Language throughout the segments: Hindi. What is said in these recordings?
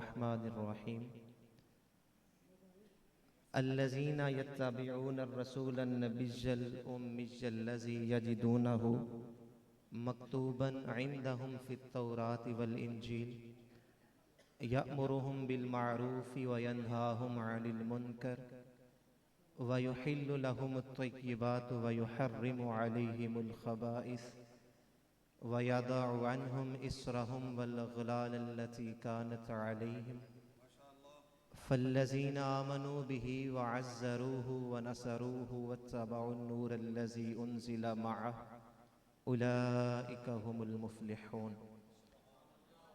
बिस्मिल्लाहिर्रहमानिर्रहीम। अल्लज़ीना यत्तबिऊनर रसूलन नबिय्यल उम्मिय्यल्लज़ी यजिदूनहु मक्तूबन इंदहुम फित्तौराति वल इंजील यअमुरुहुम बिल मारूफि व यनहाहुम अनिल मुनकर व युहिल्लु लहुमुत तय्यिबातु व युहर्रिमु अलैहिमुल खबाइस व यदअु अन्हुम इस्रहुम वल अग़लाल अल्लती कानत अलैहिम फल्लज़ीना आमनू बिही व अज़्ज़रूहु व नसरूहु वत्तबउन नूरल्लज़ी उन्ज़िला मअहु उलाइका हुमुल मुफ़्लिहून।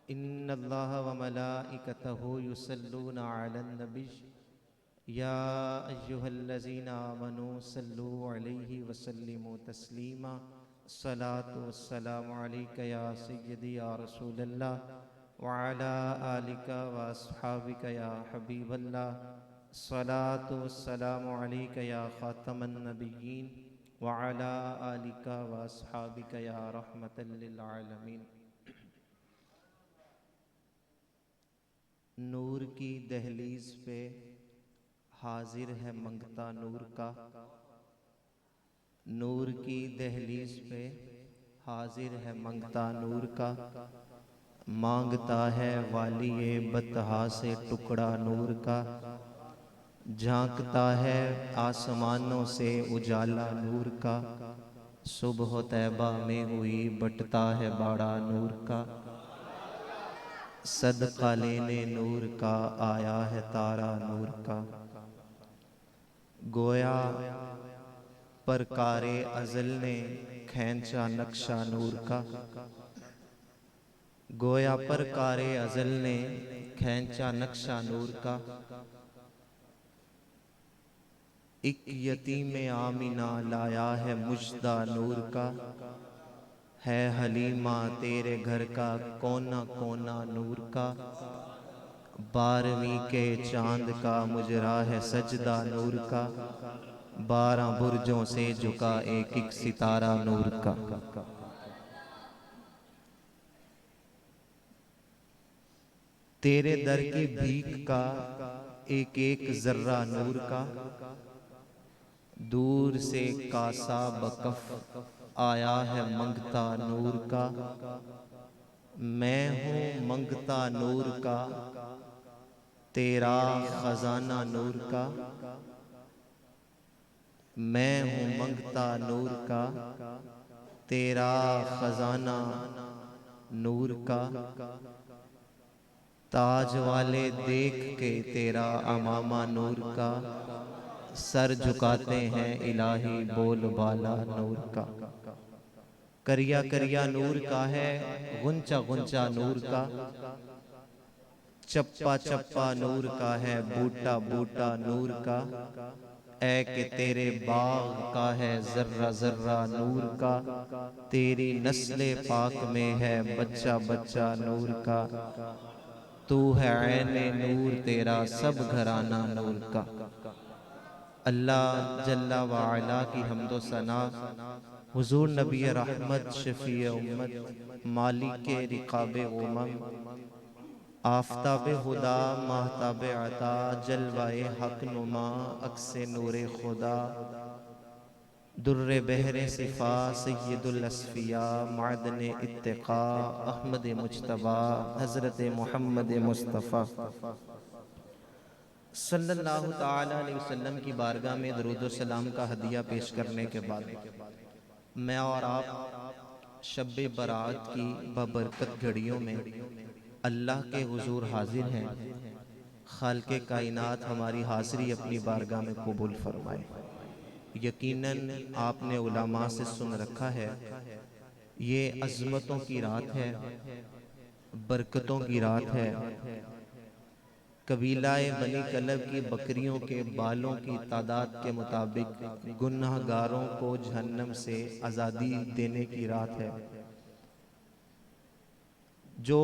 इन्नल्लाह व मलाइकतहु युसल्लूना अलन नबिय्य या अय्युहल्लज़ीना आमनू सल्लू अलैहि व सल्लिमू तस्लीमा। सलातु वस्सलामु अलैका या सय्यदी या रसूलल्लाह व अला आलिका व अस्हाबिका या हबीबल्लाह। सलातु वस्सलामु अलैका या खातमन नबिय्यीन व अला आलिका व अस्हाबिका या रहमतल लिल आलमीन। नूर की दहलीज पे हाजिर है मंगता नूर का। नूर की दहलीज पे हाजिर है मंगता नूर का। मांगता है वालिए बतहा से टुकड़ा नूर का। झांकता है आसमानों से उजाला नूर का। सुबह तैबा में हुई बटता है बाड़ा नूर का। सदका लेने नूर का आया है तारा नूर का। गोया परकारे अज़ल ने खींचा नक्शा नूर का। गोया परकारे अज़ल ने खींचा नक्शा नूर का। एक यतीम आमिना लाया है मुजदा नूर का। है हलीमा तेरे घर का कोना कोना नूर का। 12वीं के चांद का मुजरा है सजदा नूर का। 12 बुर्जों से झुका एक एक सितारा नूर का। तेरे दर की भीख का एक एक जर्रा नूर का। दूर से कासा बकफ आया है मंगता नूर का। मैं हूँ मंगता नूर का तेरा खजाना नूर का। मैं हूँ मंगता नूर का तेरा खजाना नूर का। ताज वाले देख के तेरा अमामा नूर का। सर झुकाते हैं इलाही बोल बाला नूर का। करिया करिया नूर का है गुंचा गुंचा नूर का। चप्पा चप्पा नूर का है बूटा बूटा नूर का। ऐ के तेरे बाग का है जर्रा जर्रा नूर का। तेरी नस्ले पाक में है बच्चा बच्चा नूर का। तू है ऐने नूर तेरा सब घराना नूर का। अल्लाह जल्ला व अला की हम्दो सना हुजूर नबी रहमत शफी उम्मत मालिक रिकाब उमम आफताब हुदा महताब अता जलवाए हक नुमा अक्से नूरे खुदा दुर्रे बहरे सिफा सय्यदुल अस्फिया मादन इत्तिका अहमद मुज्तबा हज़रत मोहम्मद मुस्तफ़ा सल्लल्लाहु ताला अलैहि वसल्लम की बारगाह में दरूद व सलाम का हदिया पेश करने के बाद मैं और आप शब बरात की बबरकत घड़ियों में अल्लाह के हुजूर हाजिर हैं। खालिक़े कायनात हमारी हाज़िरी अपनी बारगाह में कबूल फरमाए। यकीनन आपने उलमा से सुन रखा है ये अज़मतों की रात है, बरकतों की रात है। कबीलाए बनी कलब की बकरियों के बालों की तादाद के मुताबिक गुनाहगारों को जहन्नम से आज़ादी देने की रात है। जो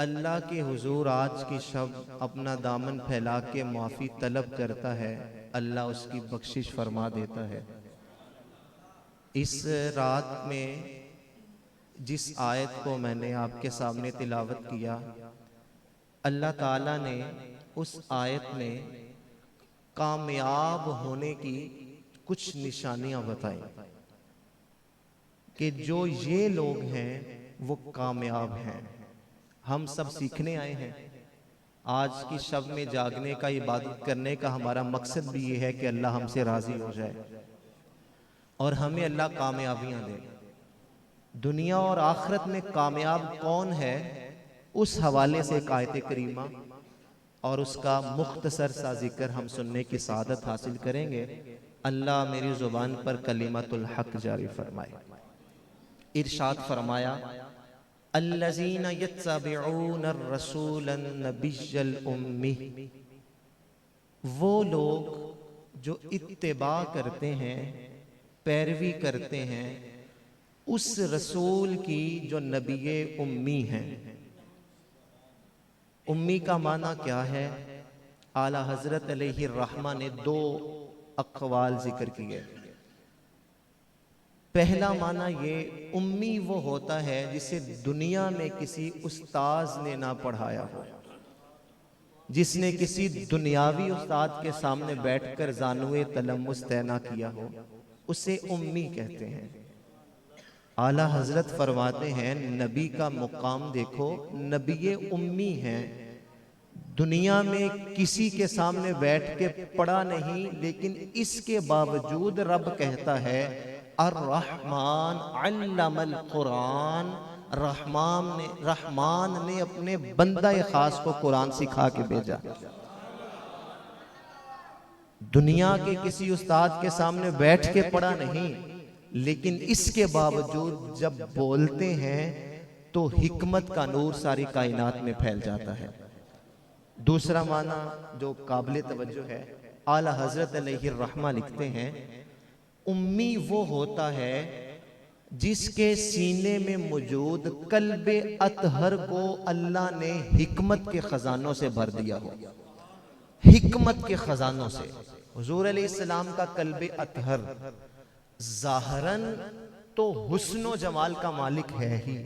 अल्लाह के हुजूर आज की शब अपना दामन फैला के माफ़ी तलब करता है अल्लाह उसकी बख्शिश फरमा देता है। इस रात में जिस आयत को मैंने आपके सामने तिलावत किया अल्लाह ताला ने उस आयत में कामयाब होने की कुछ निशानियां बताई कि जो ये लोग हैं वो कामयाब हैं। हम सब सीखने आए हैं। आज की शब में जागने का, इबादत करने का हमारा मकसद भी ये है कि अल्लाह हमसे राजी हो जाए और हमें अल्लाह कामयाबियां दे। दुनिया और आखिरत में कामयाब कौन है, उस हवाले से एक आयत करीमा और उसका मुख्तसर सा जिक्र हम सुनने की सादत हासिल करेंगे। अल्लाह मेरी जुबान पर कलिमतुल हक जारी फरमाए। इरशाद फरमाया, अल्लज़ीना यत्तबिऊन अर्रसूलन नबिय्यल उम्मी, वो लोग जो इत्तिबा करते हैं, पैरवी करते हैं उस रसूल की जो नबी उम्मी हैं। उम्मी का माना क्या है? आला हजरत अलैहि रहमा ने दो अक़वाल जिक्र किए। पहला माना ये, उम्मी वो होता है जिसे दुनिया में किसी उस्ताद ने ना पढ़ाया हो, जिसने किसी दुनियावी उस्ताद के सामने बैठकर जानुए तलम्मुस तय ना किया हो, उसे उम्मी कहते हैं। आला हजरत फरमाते हैं, नबी का मुकाम देखो, नबी उम्मी हैं, दुनिया में किसी के सामने बैठ के पढ़ा नहीं, लेकिन इसके बावजूद रब कहता है अर्रहमान अल्लमल कुरान, रहमान ने अपने बंदा खास को कुरान सिखा के भेजा। दुनिया के किसी उस्ताद के सामने बैठ के पढ़ा नहीं, लेकिन इसके बावजूद जब बोलते हैं तो हिकमत का नूर सारी कायनात में फैल जाता है। दूसरा माना जो काबिल तवज्जो है, आला हजरत अलैहि रहमा लिखते हैं, उम्मी वो होता है जिसके सीने में मौजूद कल्बे अतहर को अल्लाह ने हिकमत के खजानों से भर दिया हो। हिकमत के खजानों से। हुजूर अलैहिस्सलाम का कल्बे अतहर ज़ाहरन तो हुस्न जमाल का मालिक है ही,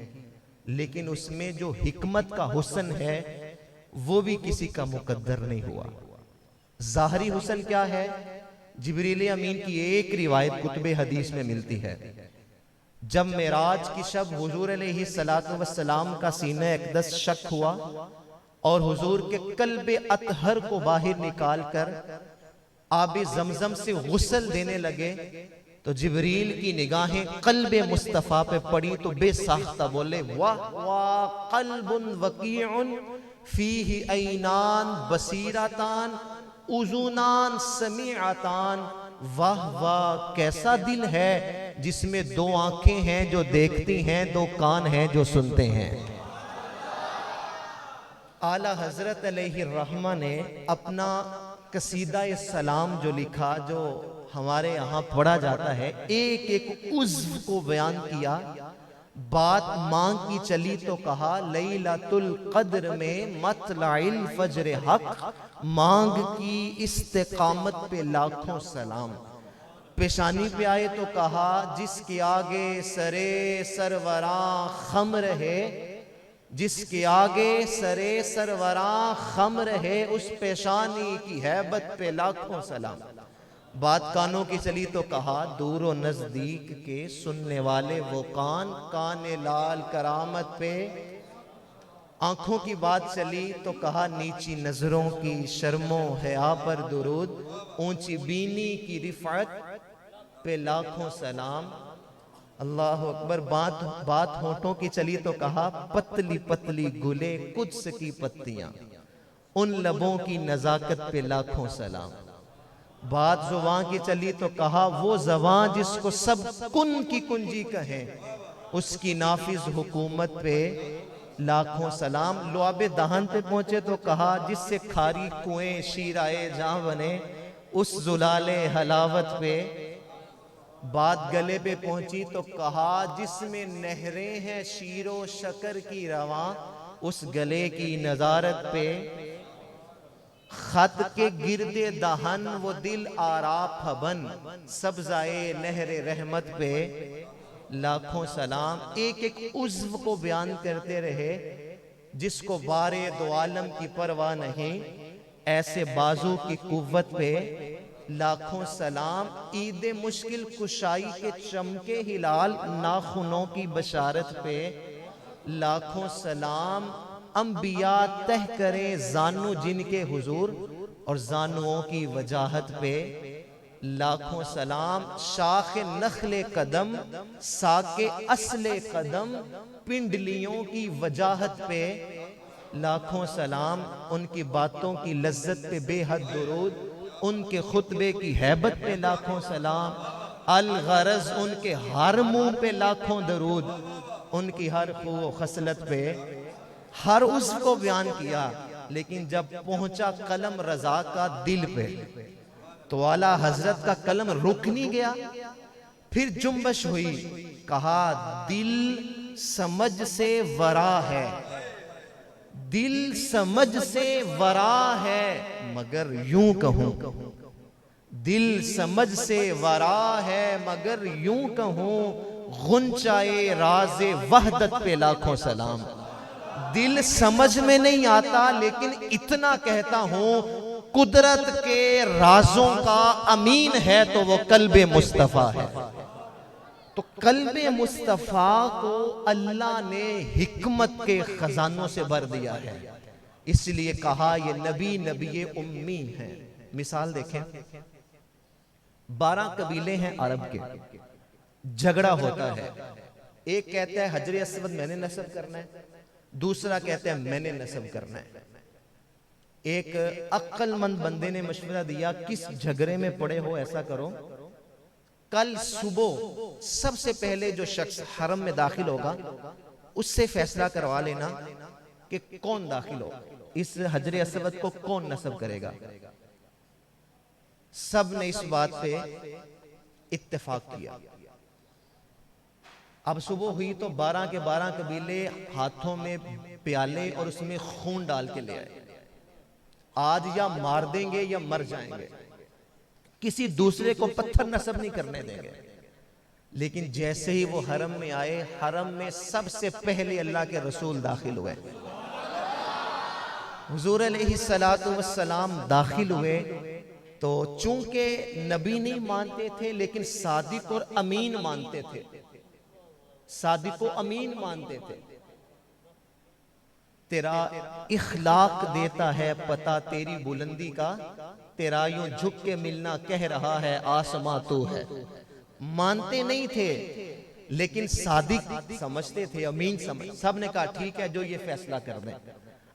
लेकिन उसमें जो हिकमत का हुस्न है वो भी किसी का मुकद्दर नहीं हुआ। ज़ाहरी हुस्न क्या है? जिब्रील अमीन की एक रिवायत कुतुबे हदीस में मिलती है, जब मेराज की शब हुजूर अलैहिस्सलातु वस्सलाम का सीना अक़दस शक हुआ और हुजूर के कल्बे अतहर को बाहर निकाल कर आबे ज़मज़म से गुस्ल देने लगे, तो जिब्रील की निगाहें कल्बे मुस्तफ़ा पे पड़ी तो बेसाख्ता बोले, वाह वाह कल्बुन वकीउन फीही ऐनान बसीरतान उज़ुनान समीअतान, वाह वाह कैसा दिल है जिसमें दो आंखें हैं जो देखती हैं, दो कान हैं जो सुनते हैं। आला हजरत अलैहि रहमा ने अपना कसीदा सलाम जो लिखा, जो हमारे यहाँ पढ़ा जाता है, एक एक उज़्व को बयान किया। बात मांग की चली तो कहा, लैलतुल क़द्र में मतलाइल फज्र हक, मांग की इस्तिकामत पे लाखों सलाम। पेशानी पे आए तो कहा, जिसके आगे सरे सरवरां खम रहे, जिसके आगे सरे सरवरां खम रहे, उस पेशानी की हैबत पे लाखों सलाम। बात कानों की चली तो कहा, दूर व नजदीक के सुनने वाले वो कान, काने लाल करामत पे। आंखों की बात चली तो कहा, नीची नजरों की शर्मो हया पर दुरूद, ऊंची बीनी की रिफात पे लाखों सलाम। अल्लाह अकबर। बात होठों की चली तो कहा, पतली पतली गुले कुद्स की पत्तियां, उन लबों की नजाकत पे लाखों सलाम। बात जुबान की चली तो कहा, वो ज़बान जिसको सब कुन की कुंजी कहें, उसकी नाफिज हुकूमत पे लाखों सलाम। लुआबे दहन पे पहुंचे तो कहा, जिससे खारी कुएं शीराए जहां बने, उस जुलाले हलावत पे। बात गले पे पहुंची तो कहा, जिसमें नहरें हैं शीरो शकर की रवां, उस गले की नजारत पे। खत के गिरदे दहन वो दिल आराफ बन, सब्जाए नहरे रहमत पे लाखों सलाम। एक एक उज़्व को बयान करते रहे जिसको बारे दो आलम की परवाह नहीं, ऐसे बाजू की कुव्वत पे लाखों सलाम। ईद मुश्किल कुशाई के चमके हिलाल, नाखूनों की बशारत पे लाखों सलाम। अंबिया तह करें जानू जिनके हुजूर, और जानुओं की वजाहत पे लाखों सलाम। शाख नखले कदम साके असले कदम, पिंडलियों की वजाहत पे लाखों सलाम। उनकी बातों की लज्जत पे बेहद दुरूद, उनके खुतबे की हैबत पे लाखों सलाम। अल गरज उनके हर मुंह पे लाखों दरूद, उनकी हर खूब खसलत पे हर उसको बयान किया। लेकिन जब पहुंचा कलम रजा का दिल पे, तो आला हजरत का कलम रुक नहीं गया। फिर जुम्बश हुई, कहा दिल समझ से वरा है, दिल समझ से वरा है, मगर यूं कहूं, दिल समझ से वरा है मगर यूं कहूं, गुंचाए राज़े वहदत पे लाखों सलाम। दिल समझ में नहीं आता, लेकिन इतना कहता हूं, कुदरत के राजों का अमीन है तो वो कल्बे मुस्तफा है। तो कल्बे मुस्तफा को अल्लाह ने हिकमत के खजानों से भर दिया है, इसलिए कहा ये नबी नबी उम्मी है। मिसाल देखें, 12 कबीले हैं अरब के, झगड़ा होता है। एक कहता है हजर अस्वद मैंने नस्ब करना है, दूसरा कहता है मैंने नस्ब करना है। एक अक्लमंद बंदे ने मशवरा दिया, किस झगड़े में पड़े हो ऐसा करो, कल सुबह सबसे पहले जो शख्स हरम में दाखिल होगा उससे फैसला करवा लेना कि कौन दाखिल हो, इस हजर अस्वद को कौन नस्ब करेगा। सब ने इस बात पे इत्तेफाक किया। अब सुबह हुई तो 12 के 12 कबीले हाथों में प्याले और उसमें खून डाल के ले आए। आज या मार देंगे या मर जाएंगे, किसी दूसरे को पत्थर नस्ब नहीं करने देंगे। लेकिन जैसे ही वो हरम में आए, हरम में सबसे पहले अल्लाह के रसूल दाखिल हुए। हुजूर अलैहिस्सलातु वस्सलाम दाखिल हुए तो चूंकि नबी नहीं मानते थे, लेकिन सादिक और अमीन मानते थे, सादिक और अमीन मानते थे। तेरा इखलाक देता है पता तेरी बुलंदी का, तेरा यूं झुक के मिलना कह रहा है आसमां तू है। मानते नहीं थे, लेकिन सादिक समझते थे, अमीन समझ। सब ने कहा ठीक है, जो ये फैसला कर दें।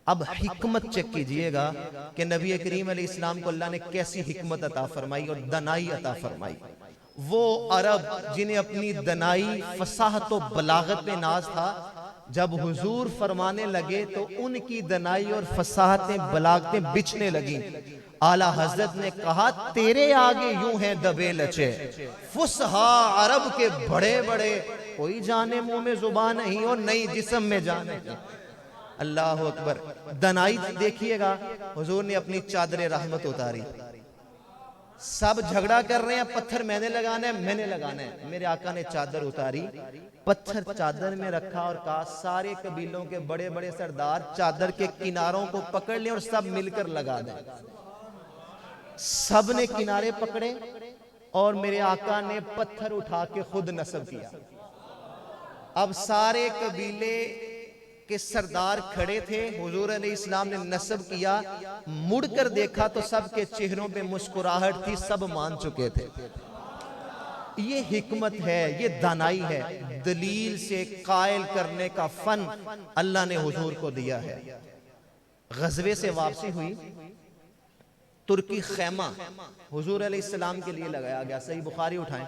अब हिकमत चेक कीजिएगा कि नबी करीम अलैहिस्सलाम को अल्लाह ने कैसी हिकमत अता फरमाई और दनाई अता फरमाई। वो अरब जिन्हें अपनी दनाई, फसाहत और बलागत पे नाज था, जब हुजूर फरमाने लगे तो उनकी दनाई और फसाहतें, बलागतें बिछने लगी। आला हजरत ने कहा तेरे आगे यूं हैं दबे लचे, फुसहा अरब के बड़े बड़े, कोई जाने मुंह में जुबान नहीं और नई जिस्म में जान नहीं। अल्लाह अकबर। दनाई देखिएगा, हुजूर ने अपनी चादर रहमत उतारी। सब झगड़ा कर रहे हैं, पत्थर मैंने लगाना है, मैंने लगाना है। मेरे आका ने चादर उतारी, पत्थर चादर में रखा और कहा सारे कबीलों के बड़े बड़े सरदार चादर के किनारों को पकड़ लें और सब मिलकर लगा दें। सब ने किनारे पकड़े और मेरे आका ने पत्थर उठा के खुद नस्ब किया। अब सारे कबीले के सरदार खड़े थे, हुजूर अलैहिस्सलाम ने नस्ब किया, मुड़कर देखा तो सबके चेहरों पे मुस्कुराहट थी, सब मान चुके थे। ये हिकमत है, ये दानाई है, दलील से कायल करने का फन अल्लाह ने हुजूर को दिया है। गज़वे से वापसी हुई, तुर्की खैमा हुजूर अलैहिस्सलाम के लिए लगाया गया। सही बुखारी उठाएं,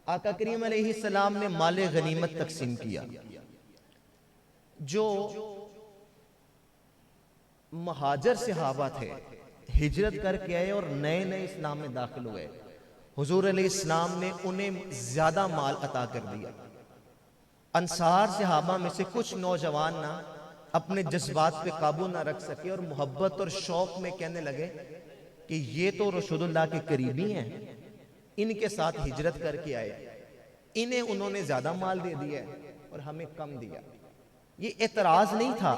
आका करीम अलैहिस्सलाम ने माले गनीमत तकसीम किया। जो महाजर सहाबा थे, हिजरत करके आए और नए नए इस्लाम में दाखिल हुए, हुजूर अलैहिस्सलाम ने उन्हें ज्यादा माल अता कर दिया। अंसार सहाबा में से कुछ नौजवान ना अपने जज्बात पे काबू ना रख सके और मोहब्बत और शौक में कहने लगे कि ये तो रसूलुल्लाह के करीबी हैं, इनके साथ हिजरत करके आए, इन्हें उन्होंने ज्यादा माल दे दिया और हमें कम दिया। ये एतराज नहीं था,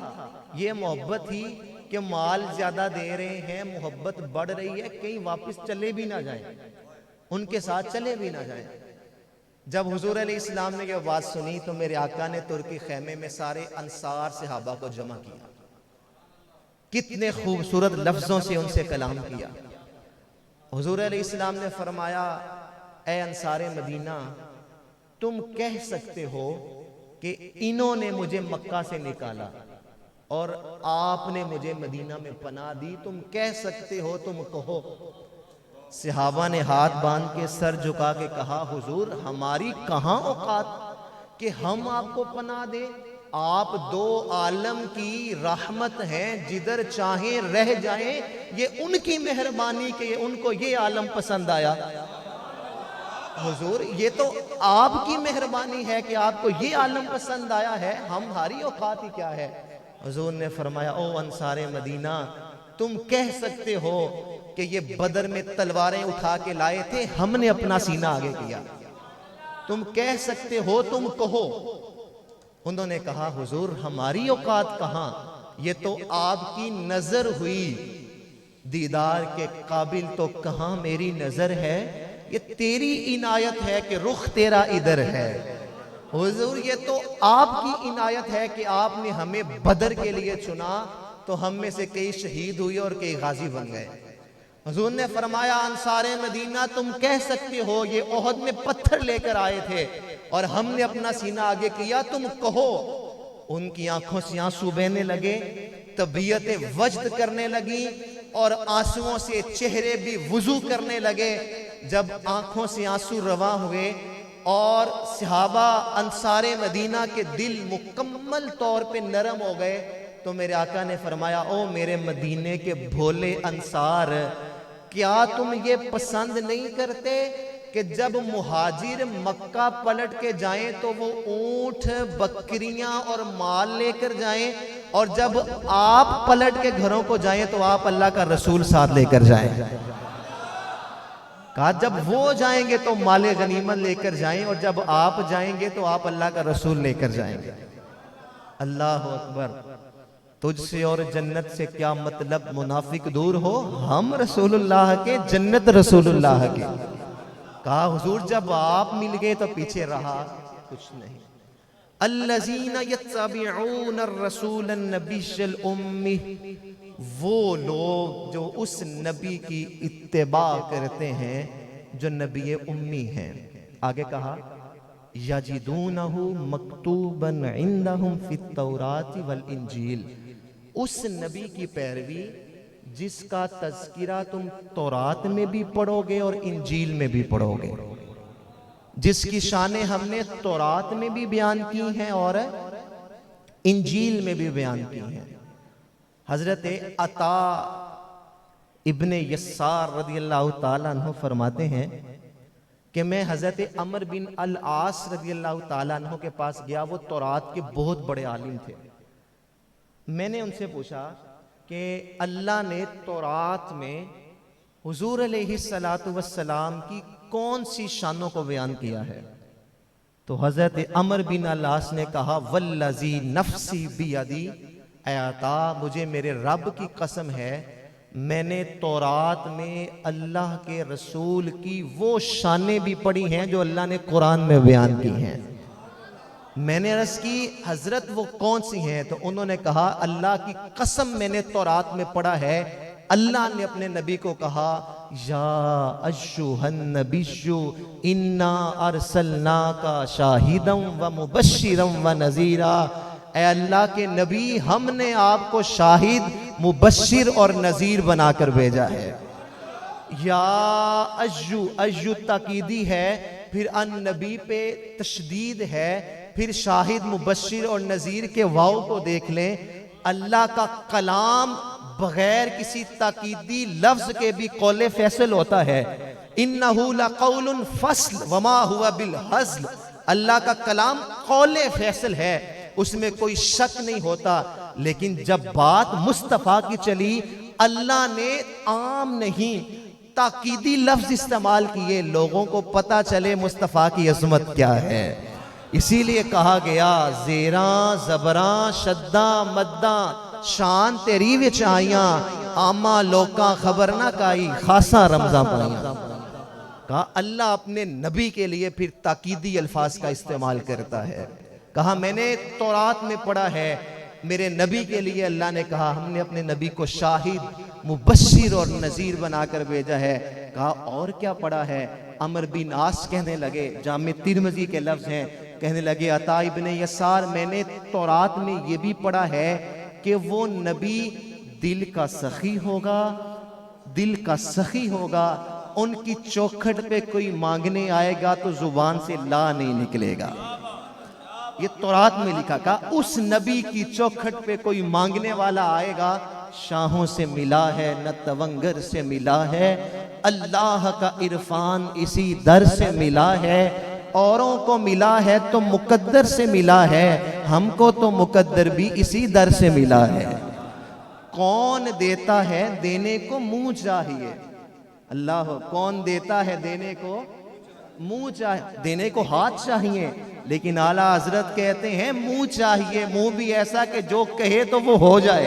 ये मोहब्बत थी कि माल ज्यादा दे रहे हैं, मोहब्बत बढ़ रही है, कहीं वापस चले भी ना जाए, उनके साथ चले भी ना जाए। जब हुजूर अलैहिस्सलाम ने यह बात सुनी तो मेरे आका ने तुर्की खेमे में सारे अंसार सहाबा को जमा किया, कितने खूबसूरत लफ्जों से उनसे कलाम किया। हुजूर अलैहिस्सलाम ने फरमाया, ए अंसारे मदीना, तुम कह सकते हो कि इन्होंने मुझे मक्का से निकाला और आपने मुझे मदीना में पनाह दी, तुम कह सकते हो, तुम कहो। सहाबा ने हाथ बांध के सर झुका के कहा, हुजूर हमारी कहां औकात कि हम आपको पनाह दे, आप दो आलम की रहमत हैं, जिधर चाहे रह जाएं, ये उनकी मेहरबानी के उनको ये आलम पसंद आया। हुजूर ये तो आपकी मेहरबानी है कि आपको ये आलम पसंद आया है, हमारी औकात ही क्या है। हुजूर ने फरमाया, ओ अंसारे मदीना, तुम कह सकते हो कि ये बदर में तलवारें उठा के लाए थे, हमने अपना सीना आगे किया, तुम कह सकते हो, तुम कहो। उन्होंने कहा, हुजूर हमारी औकात कहां, ये तो आपकी नजर हुई, दीदार के काबिल तो कहां मेरी नजर है, ये तेरी इनायत है कि रुख तेरा इधर है। हुजूर ये तो आपकी इनायत है कि आपने हमें बदर के लिए चुना, तो हम में से कई शहीद हुए और कई गाजी बन गए। हुजूर ने फरमाया, अंसारे मदीना, तुम कह सकते हो ये ओहद में पत्थर लेकर आए थे और हमने अपना सीना आगे किया, तुम कहो। उनकी आंखों से आंसू बहने लगे, तबीयतें वजद करने लगी और आंसुओं से चेहरे भी वुजू करने लगे। जब आंखों से आंसू रवा हुए और सहाबा अंसारे मदीना के दिल मुकम्मल तौर पे नरम हो गए, तो मेरे आका ने फरमाया, ओ मेरे मदीने के भोले अंसार, क्या तुम ये पसंद नहीं करते कि जब मुहाजिर मक्का पलट के जाएं तो वो ऊंट, बकरियां और माल लेकर जाएं, और जब आप पलट के घरों को जाएं तो आप अल्लाह का रसूल साथ लेकर जाएं। कहा जब वो जाएंगे तो माले गनीमत लेकर जाएं, और जब आप जाएंगे तो आप अल्लाह का रसूल लेकर जाएंगे। अल्लाह अकबर। तुझसे और जन्नत से क्या मतलब, मुनाफिक दूर हो, हम रसूलुल्लाह के, जन्नत रसूलुल्लाह के। कहा हुजूर जब आप मिल गए तो पीछे रहा कुछ नहीं। अल्लज़ीना यत्तबिऊन अर्रसूल अन्नबिय्यल उम्मी, वो लोग जो उस नबी की इत्तिबा करते हैं जो नबी उम्मी हैं। आगे कहा, यजिदूनहु मक्तूबन इंदहुम फित तौरात वल इंजील, उस नबी की पैरवी जिसका तज़किरा तुम तौरात में भी पढ़ोगे और इंजील में भी पढ़ोगे, जिसकी शानें हमने तौरात में भी बयान की हैं और इंजील में भी बयान की हैं। हजरत अता इब्ने यस्सार रदियल्लाहु ताला अन्हु फरमाते हैं कि मैं हजरत अमर बिन अल आस रदियल्लाहु ताला अन्हु के पास गया, वो तौरात के बहुत बड़े आलिम थे। मैंने उनसे पूछा कि अल्लाह ने तौरात में हुजूर अलैहिस्सलातु वस्सलाम की कौन सी शानों को बयान किया है? तो हजरत अमर बिन अल आस ने कहा, वल्लज़ी नफ्सी बियदी, ऐ अता मुझे मेरे रब की कसम है, मैंने तौरात में अल्लाह के रसूल की वो शानें भी पढ़ी हैं जो अल्लाह ने कुरान में बयान की हैं। मैंने अर्ज़ की, हजरत वो कौन सी हैं? तो उन्होंने कहा, अल्लाह की कसम मैंने तौरात में पढ़ा है, अल्लाह ने अपने नबी को कहा, या अय्युहन नबिय्यु इन्ना अरसलनाका शाहिदम व मुबश्शिरम व नज़ीरा, ऐ अल्लाह के नबी हमने आपको शाहिद, मुबश्शिर और नज़ीर बनाकर भेजा है। या अय्यु ताकीदी है, फिर अन नबी पे तशदीद है, फिर शाहिद, मुबश्शिर और नज़ीर के वाव को देख लें। अल्लाह का कलाम बगैर किसी ताकीदी लफ्ज के भी कौले फैसल होता है। इन्नहु लक़ौलुन फ़स्ल वमा हुआ बिल हज़्ल, अल्लाह का कलाम कौले फैसल है, उसमें कोई शक नहीं होता। लेकिन जब बात मुस्तफ़ा की चली, अल्लाह ने आम नहीं ताकीदी लफ्ज इस्तेमाल किए, लोगों को पता चले मुस्तफ़ा की अज़मत क्या है। इसीलिए कहा गया जेरा जबरा शद्दा मद्दा शान तेरी विच आइयां आमा लोका खबर ना काई खासा रमजा पाइयां। कहा अल्लाह अपने नबी के लिए फिर ताकीदी अल्फाज का इस्तेमाल करता है। कहा मैंने तौरात में पढ़ा है, मेरे नबी के लिए अल्लाह ने कहा हमने अपने नबी को शाहिद मुबश्शिर और नज़ीर बनाकर भेजा है। कहा और क्या पढ़ा है? अमर बिन आस कहने लगे, जामे तिरमिज़ी के लफ्ज हैं, कहने लगे अता इब्ने यसार मैंने तौरात में ये भी पढ़ा है कि वो नबी दिल का सखी होगा, दिल का सखी होगा, उनकी चौखट पे कोई मांगने आएगा तो जुबान से ला नहीं निकलेगा। ये तौरात में लिखा। कहा उस नबी की चौखट पे कोई मांगने वाला आएगा, शाहों से मिला है न तवंगर से मिला है, अल्लाह का इरफान इसी दर से मिला है, औरों को मिला है तो मुकद्दर से मिला है, हमको तो मुकद्दर भी इसी दर से मिला है। कौन देता है देने को मुंह चाहिए, अल्लाह कौन देता है देने को मुंह चाहिए, देने को हाथ चाहिए, लेकिन आला हजरत कहते हैं मुंह चाहिए, मुंह भी ऐसा कि जो कहे तो वो हो जाए।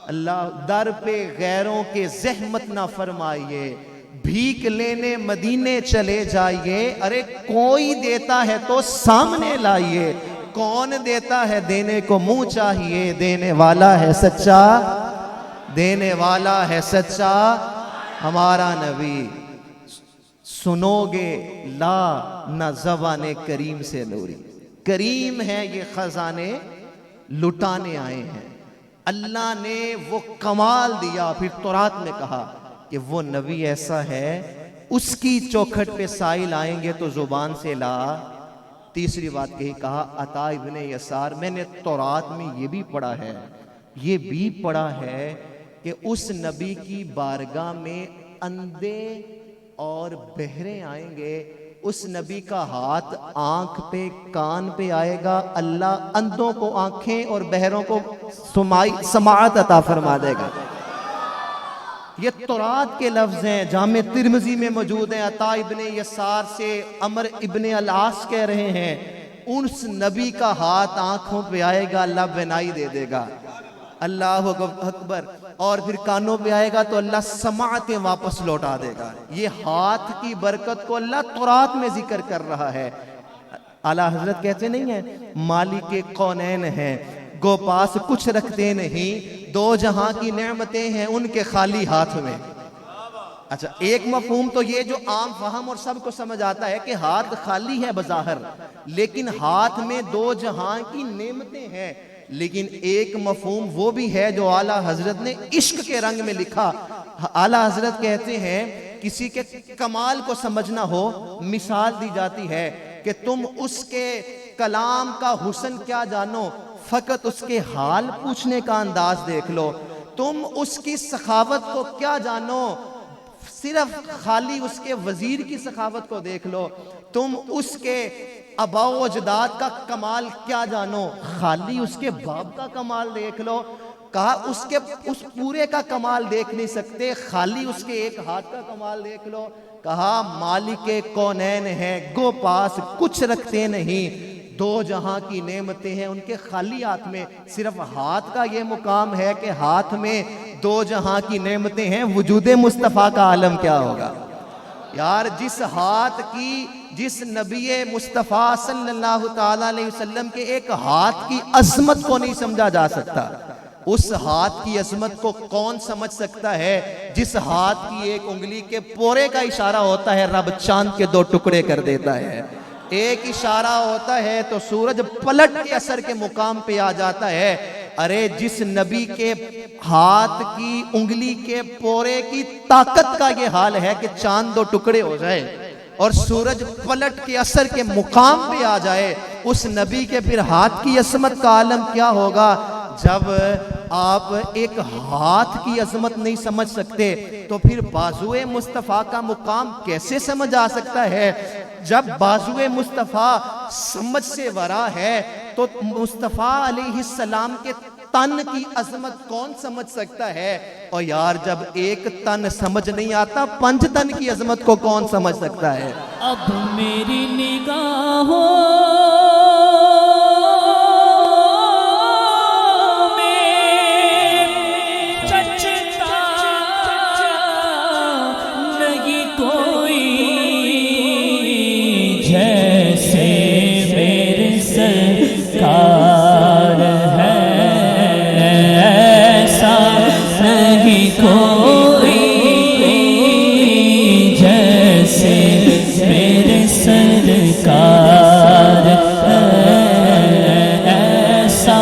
अल्लाह दर पे गैरों के ज़हमत ना फरमाइए, भीख लेने मदीने चले जाइए, अरे कोई देता है तो सामने लाइए, कौन देता है देने को मुंह चाहिए, देने वाला है सच्चा, देने वाला है सच्चा हमारा नबी। सुनोगे ला न ज़बाने करीम से नूरी, करीम है ये खजाने लुटाने आए हैं। अल्लाह ने वो कमाल दिया, फिर तौरात में कहा कि वो नबी ऐसा है उसकी चौखट पे साइल आएंगे तो जुबान से ला। तीसरी बात कही, कहा अता इब्ने यसार मैंने तौरात में ये भी पढ़ा है, ये भी पढ़ा है कि उस नबी की बारगाह में अंधे और बहरे आएंगे, उस नबी का हाथ आंख पे कान पे आएगा, अल्लाह अंधों को आंखें और बहरों को समाअत अता फरमा देगा। ये तौरात के लफ्ज हैं, जामे तिरमिज़ी में मौजूद हैं। अता इब्ने यसार से अमर इब्ने अल-आस कह रहे हैं उस नबी का हाथ आंखों पे आएगा, अल्लाह बेनाई दे देगा, अल्लाह अकबर, और फिर कानों पे आएगा तो अल्लाह समाअतें वापस लौटा देगा। ये हाथ की बरकत को अल्लाह तौरात में जिक्र कर रहा है। आला हजरत कहते नहीं है मालिक कौनैन है, गो पास कुछ रखते नहीं, दो जहां की नेमतें हैं उनके खाली हाथ में। अच्छा, एक मफहूम तो ये जो आम फहम और सबको समझ आता है कि हाथ खाली है बज़ाहिर, लेकिन हाथ में दो जहां की नेमतें हैं। लेकिन एक मफहूम वो भी है जो आला हजरत ने इश्क के रंग में लिखा। आला हजरत कहते हैं किसी के कमाल को समझना हो, मिसाल दी जाती है कि तुम उसके कलाम का हुस्न क्या जानो, फकत उसके हाल पूछने का अंदाज देख लो। तुम उसकी सखावत को क्या जानो, सिर्फ खाली उसके वजीर की सखावत को देख लो। तुम उसके अबाओ अजदाद का कमाल क्या जानो, खाली उसके बाप का कमाल देख लो। कहा उसके उस पूरे का कमाल देख नहीं सकते, खाली उसके एक हाथ का कमाल देख लो। कहा मालिक कौनैन है, गो पास कुछ रखते नहीं, दो जहां की नेमतें हैं उनके खाली हाथ में। सिर्फ हाथ का ये मुकाम है कि हाथ में दो जहां की नेमतें हैं, वजूदे मुस्तफ़ा का आलम क्या होगा यार। जिस हाथ की, जिस नबी मुस्तफ़ा सल्लल्लाहु ताला अलैहि वसल्लम के एक हाथ की अजमत को नहीं समझा जा सकता, उस हाथ की अजमत को कौन समझ सकता है जिस हाथ की एक उंगली के पोरे का इशारा होता है रब चांद के दो टुकड़े कर देता है, एक इशारा होता है तो सूरज पलट के असर के मुकाम पे आ जाता है। अरे जिस नबी के हाथ की उंगली के पोरे की ताकत का ये हाल है कि चांद दो टुकड़े हो जाए और सूरज पलट के असर के मुकाम पे आ जाए, उस नबी के फिर हाथ की अजमत का आलम क्या होगा। जब आप एक हाथ की अजमत नहीं समझ सकते तो फिर बाजुए मुस्तफ़ा का मुकाम कैसे समझ आ सकता है। जब बाजुए मुस्तफ़ा समझ से वरा है तो मुस्तफ़ा अलैहिस्सलाम के तन की अजमत कौन समझ सकता है? और यार जब एक तन समझ नहीं आता, 5 तन की अजमत को कौन समझ सकता है? अब मेरी निगाहों जैसे मेरे सरकार है, ऐसा नहीं कोई जैसे मेरे सरकार है, ऐसा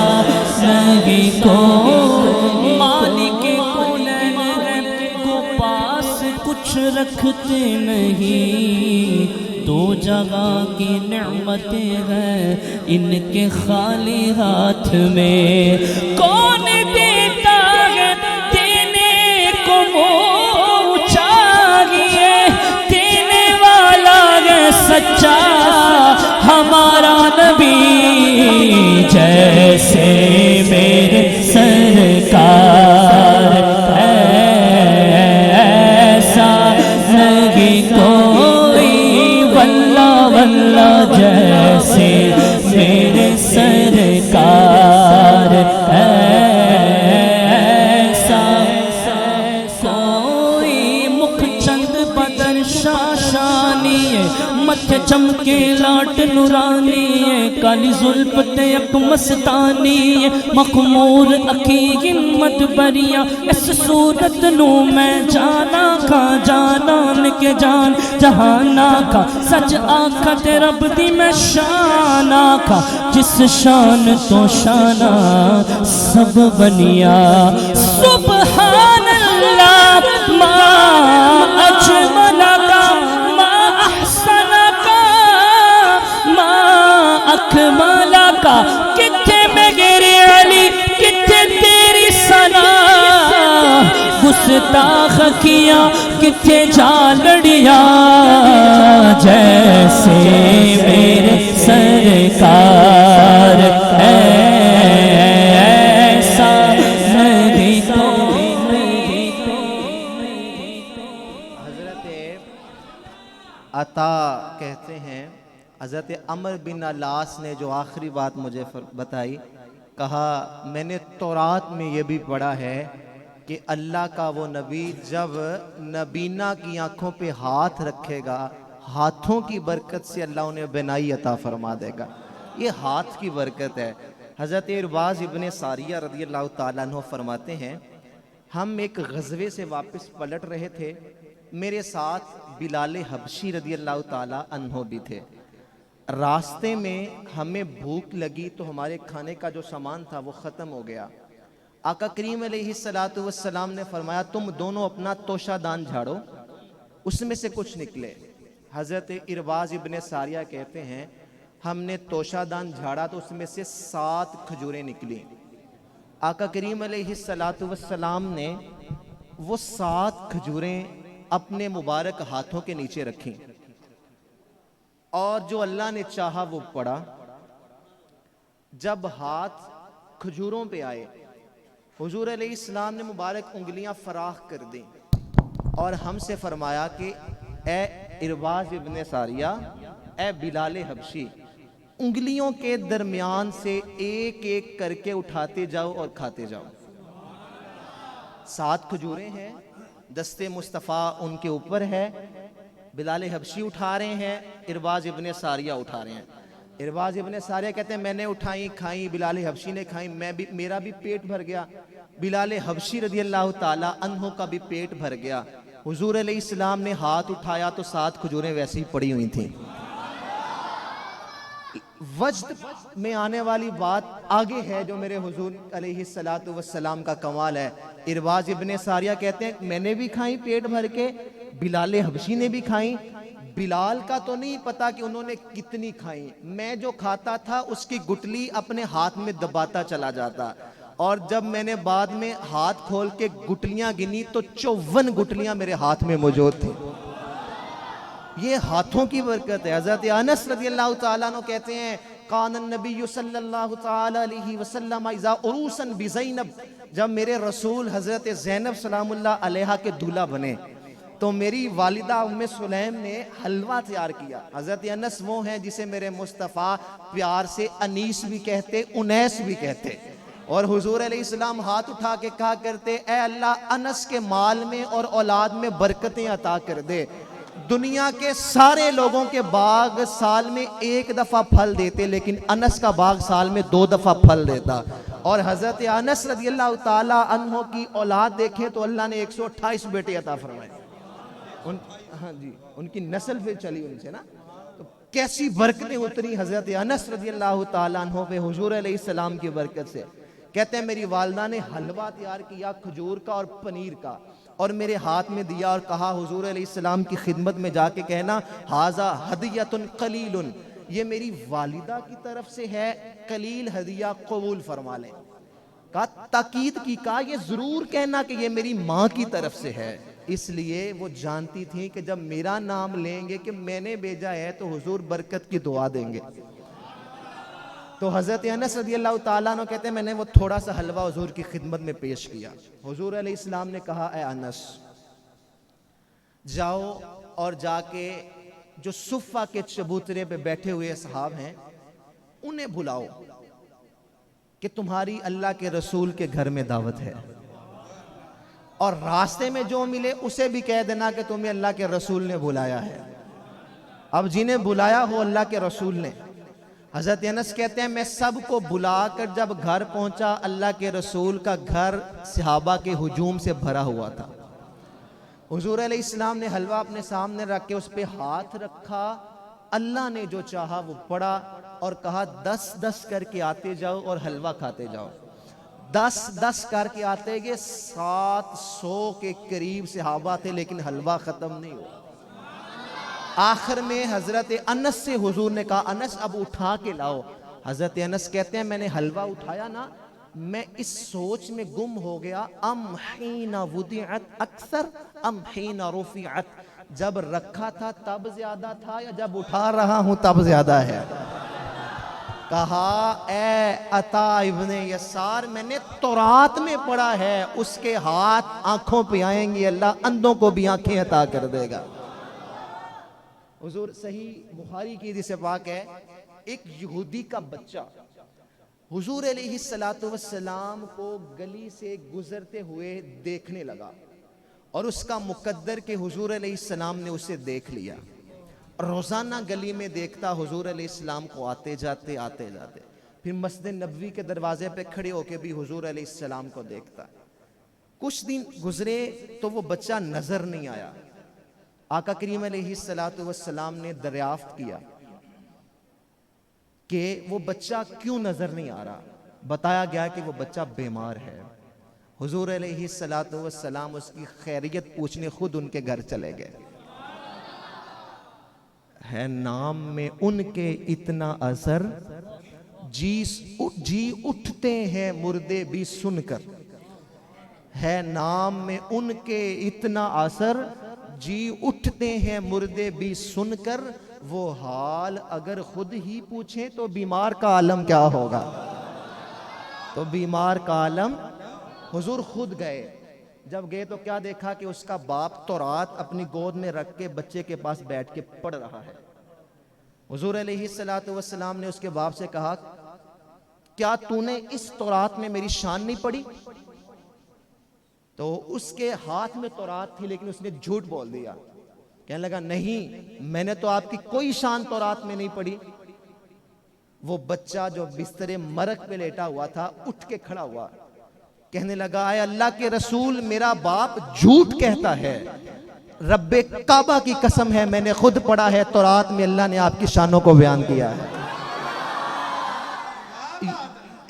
नहीं कोई। मालिक कुलैन है को पास कुछ रखते नहीं, दो जगह की नेमतें हैं इनके खाली हाथ में। कौन देता है देने को मुँह चाहिए, देने वाला है सच्चा हमारा नबी, जैसे मेरे सरकार है, ऐसा नहीं कोई। वल्ला वल्ला जैसे मेरे सरकार ऐसा कोई। मुख चंद बदन शाशानी है, मथे चमके लाट नूरानी है, काली जुल्फ ते अक मस्तानी है, मखमूर अखी हिम्मत बरिया। इस सूरत नू मैं जाना खा जानान के जान जहाना का सच आखा ते रब दी मैं शान आखा, जिस शान तो शाना सब बनिया। सुबहान अल्लाह मा अजमला का मा अहसना का मा अकमला का। किथे मेरे अली किथे तेरी सना, गुस्ताख किया किथे झालड़िया, जैसे मेरे सरकार ऐसा नहीं कोई। हजरत अता कहते हैं, हजरत अमर बिन अलास ने जो आखिरी बात मुझे बताई, कहा मैंने तौरात में ये भी पढ़ा है कि अल्लाह का वो नबी जब नबीना की आंखों पे हाथ रखेगा, हाथों की बरकत से अल्लाह उन्हें बिनाई अता फरमा देगा। ये हाथ की बरकत है। हज़रत इरबाज़ इब्ने सारिया रज़ी अल्लाह ताला अन्हु फरमाते हैं, हम एक गज़वे से वापस पलट रहे थे, मेरे साथ बिलाल हबशी रज़ी अल्लाह ताला अन्हु भी थे। रास्ते में हमें भूख लगी तो हमारे खाने का जो सामान था वो ख़त्म हो गया। आका करीम अलैहिस्सलातु वस्सलाम ने फरमाया तुम दोनों अपना तोशादान झाड़ो, उसमें से कुछ निकले। हज़रत इरबाज़ इब्ने सारिया कहते हैं हमने तोशादान झाड़ा तो उसमें से 7 खजूरें निकली। आका करीम अलैहिस्सलातु वस्सलाम ने वो 7 खजूरें अपने मुबारक हाथों के नीचे रखी और जो अल्लाह ने चाहा वो पड़ा। जब हाथ खजूरों पे आए, हुजूर अलैहिस्सलाम ने मुबारक उंगलियां फराख कर दी और हमसे फरमाया कि ए इरबाज़ इब्ने सारिया, ए बिलाल हबशी, उंगलियों के दरमियान से एक एक करके उठाते जाओ और खाते जाओ। 7 खजूरें हैं, दस्ते मुस्तफ़ा उनके ऊपर है, बिलाल हबशी उठा रहे हैं, इरबाज़ इब्ने सारिया उठा रहे हैं। इरबाज़ इब्ने सारिया कहते हैं मैंने उठाई खाई, बिलाल हबशी ने खाई, मेरा भी पेट भर गया, बिलाल हबशी रज़ी अल्लाह ताला अन्हु का भी पेट भर गया। हुजूर अलैहिस्सलाम ने हाथ उठाया तो 7 खजूरें वैसी ही पड़ी हुई थी। वज्द में आने वाली बात आगे है जो मेरे हुजूर अलैहिस्सलातु वस्सलाम का कमाल है। इरबाज़ इब्ने सारिया कहते हैं मैंने भी खाई पेट भर के, बिलाल हबशी ने भी खाई। बिलाल का तो नहीं पता कि उन्होंने कितनी खाई, मैं जो खाता था उसकी गुटली अपने हाथ में दबाता चला जाता, और जब मैंने बाद में हाथ खोल के गुटलियां गिनी तो 54 गुटलियां मेरे हाथ में मौजूद थी। ये हाथों की बरकत है। हज़रत अनस रज़ी अल्लाह ताला अन्हु कहते हैं कान नबी सल्लल्लाहु तआला अलैहि वसल्लम इज़ा उरूसन बिज़ैनब, जब मेरे रसूल हज़रत ज़ैनब सलामुल्लाह अलैहा के दूल्हा बने तो मेरी वालिदा उम्मे सुलैम ने हलवा तैयार किया। हज़रत अनस वो हैं जिसे मेरे मुस्तफ़ा प्यार से अनीस भी कहते, उनैस भी कहते। और हुजूर अलैहिस्सलाम हाथ उठा के कहा करते, ऐ अल्लाह अनस के माल में और औलाद में बरकतें अता कर दे। दुनिया के सारे लोगों के बाग साल में एक दफ़ा फल देते, लेकिन अनस का बाग साल में 2 दफ़ा फल देता। और हज़रत अनस रज़ियल्लाहु ताला अन्हो की औलाद देखें तो अल्लाह ने 128 बेटे अता फरमाए। हाँ जी, उनकी नस्ल फिर चली उनसे ना, तो कैसी बरकतें उतरी हज़रत अनस रज़ियल्लाहु ताला अन्हो पे हुजूर अलैहिस्सलाम की बरकत से। कहते हैं मेरी वालिदा ने हलवा तैयार किया खजूर का और पनीर का, और मेरे हाथ में दिया और कहा हुजूर अलैहिस्सलाम की खिदमत में जाके कहना, हाजा हदियतुन कलीलुन, ये मेरी वालिदा की तरफ से है, कलील हदिया कबूल फरमा लें। कहा ताकीद की, कहा ये जरूर कहना कि ये मेरी माँ की तरफ से है। इसलिए वो जानती थी कि जब मेरा नाम लेंगे कि मैंने भेजा है तो हुजूर बरकत की दुआ देंगे। तो हज़रत अनस रज़ियल्लाहु ताला अन्हु कहते हैं मैंने वो थोड़ा सा हलवा हुजूर की खिदमत में पेश किया। हुजूर अलैहिस्सलाम ने कहा, ए अनस जाओ और जाके जो सुफ़ा के चबूतरे पे बैठे हुए सहाब हैं उन्हें बुलाओ कि तुम्हारी अल्लाह के रसूल के घर में दावत है, और रास्ते में जो मिले उसे भी कह देना कि तुम्हें अल्लाह के रसूल ने बुलाया है। अब जिन्हें बुलाया हो अल्लाह के रसूल ने। हज़रत अनस कहते हैं मैं सबको बुलाकर जब घर पहुंचा, अल्लाह के रसूल का घर सहाबा के हुजूम से भरा हुआ था। हुजूर अलैहिस्सलाम ने हलवा अपने सामने रख के उस पर हाथ रखा, अल्लाह ने जो चाहा वो पड़ा और कहा 10-10 करके आते जाओ और हलवा खाते जाओ। 10-10 करके आते गए, 700 के करीब सहाबा थे, लेकिन हलवा ख़त्म नहीं हुआ। आखिर में हज़रत अनस से हुजूर ने कहा, अनस अब उठा के लाओ। हज़रत अनस कहते हैं मैंने हलवा उठाया ना, मैं इस सोच में गुम हो गया, अम हीना वुदिअत अक्सर अम हीना रुफिअत, जब रखा था तब ज्यादा था या जब उठा रहा हूं तब ज्यादा है। कहा ए अता इब्ने यसार, मैंने तौरात में पढ़ा है उसके हाथ आंखों पे आएंगे, अल्लाह अंधों को भी आंखें अता कर देगा। हुजूर सही बुखारी की हदीस पाक है, एक यहूदी का बच्चा हुजूर अलैहिस्सलातु वस्सलाम को गली से गुजरते हुए देखने लगा, और उसका मुकद्दर के हुजूर अलैहिस्सलाम ने उसे देख लिया। रोज़ाना गली में देखता हुजूर अलैहिस्सलाम को आते जाते। फिर मस्जिद नबवी के दरवाजे पे खड़े होकर भी हुजूर अलैहिस्सलाम को देखता। कुछ दिन गुजरे तो वो बच्चा नजर नहीं आया। आका करीम अलैहिस्सलातु वस्सलाम ने दरियाफ्त किया कि वो बच्चा क्यों नजर नहीं आ रहा। बताया गया कि वो बच्चा बीमार है। हुजूर अलैहिस्सलातु वस्सलाम उसकी खैरियत पूछने खुद उनके घर चले गए। है नाम में उनके इतना असर, जी उठते हैं मुर्दे भी सुनकर। है नाम में उनके इतना असर, जी उठते हैं मुर्दे भी सुनकर। वो हाल अगर खुद ही पूछें तो बीमार का आलम क्या होगा। तो बीमार का आलम, हुजूर खुद गए। जब गए तो क्या देखा कि उसका बाप तौरात अपनी गोद में रख के बच्चे के पास बैठ के पढ़ रहा है। हुजूर अलैहिस्सलातु वस्सलाम ने उसके बाप से कहा, क्या तूने इस तौरात में मेरी शान नहीं पढ़ी। तो उसके हाथ में तौरात थी, लेकिन उसने झूठ बोल दिया। कहने लगा, नहीं मैंने तो आपकी कोई शान तौरात में नहीं पढ़ी। वो बच्चा जो बिस्तरे मरक पे लेटा हुआ था उठ के खड़ा हुआ, कहने लगा, आए अल्लाह के रसूल, मेरा बाप झूठ कहता है। रब्बे काबा की कसम है, मैंने खुद पढ़ा है तौरात में अल्लाह ने आपकी शानों को बयान किया है।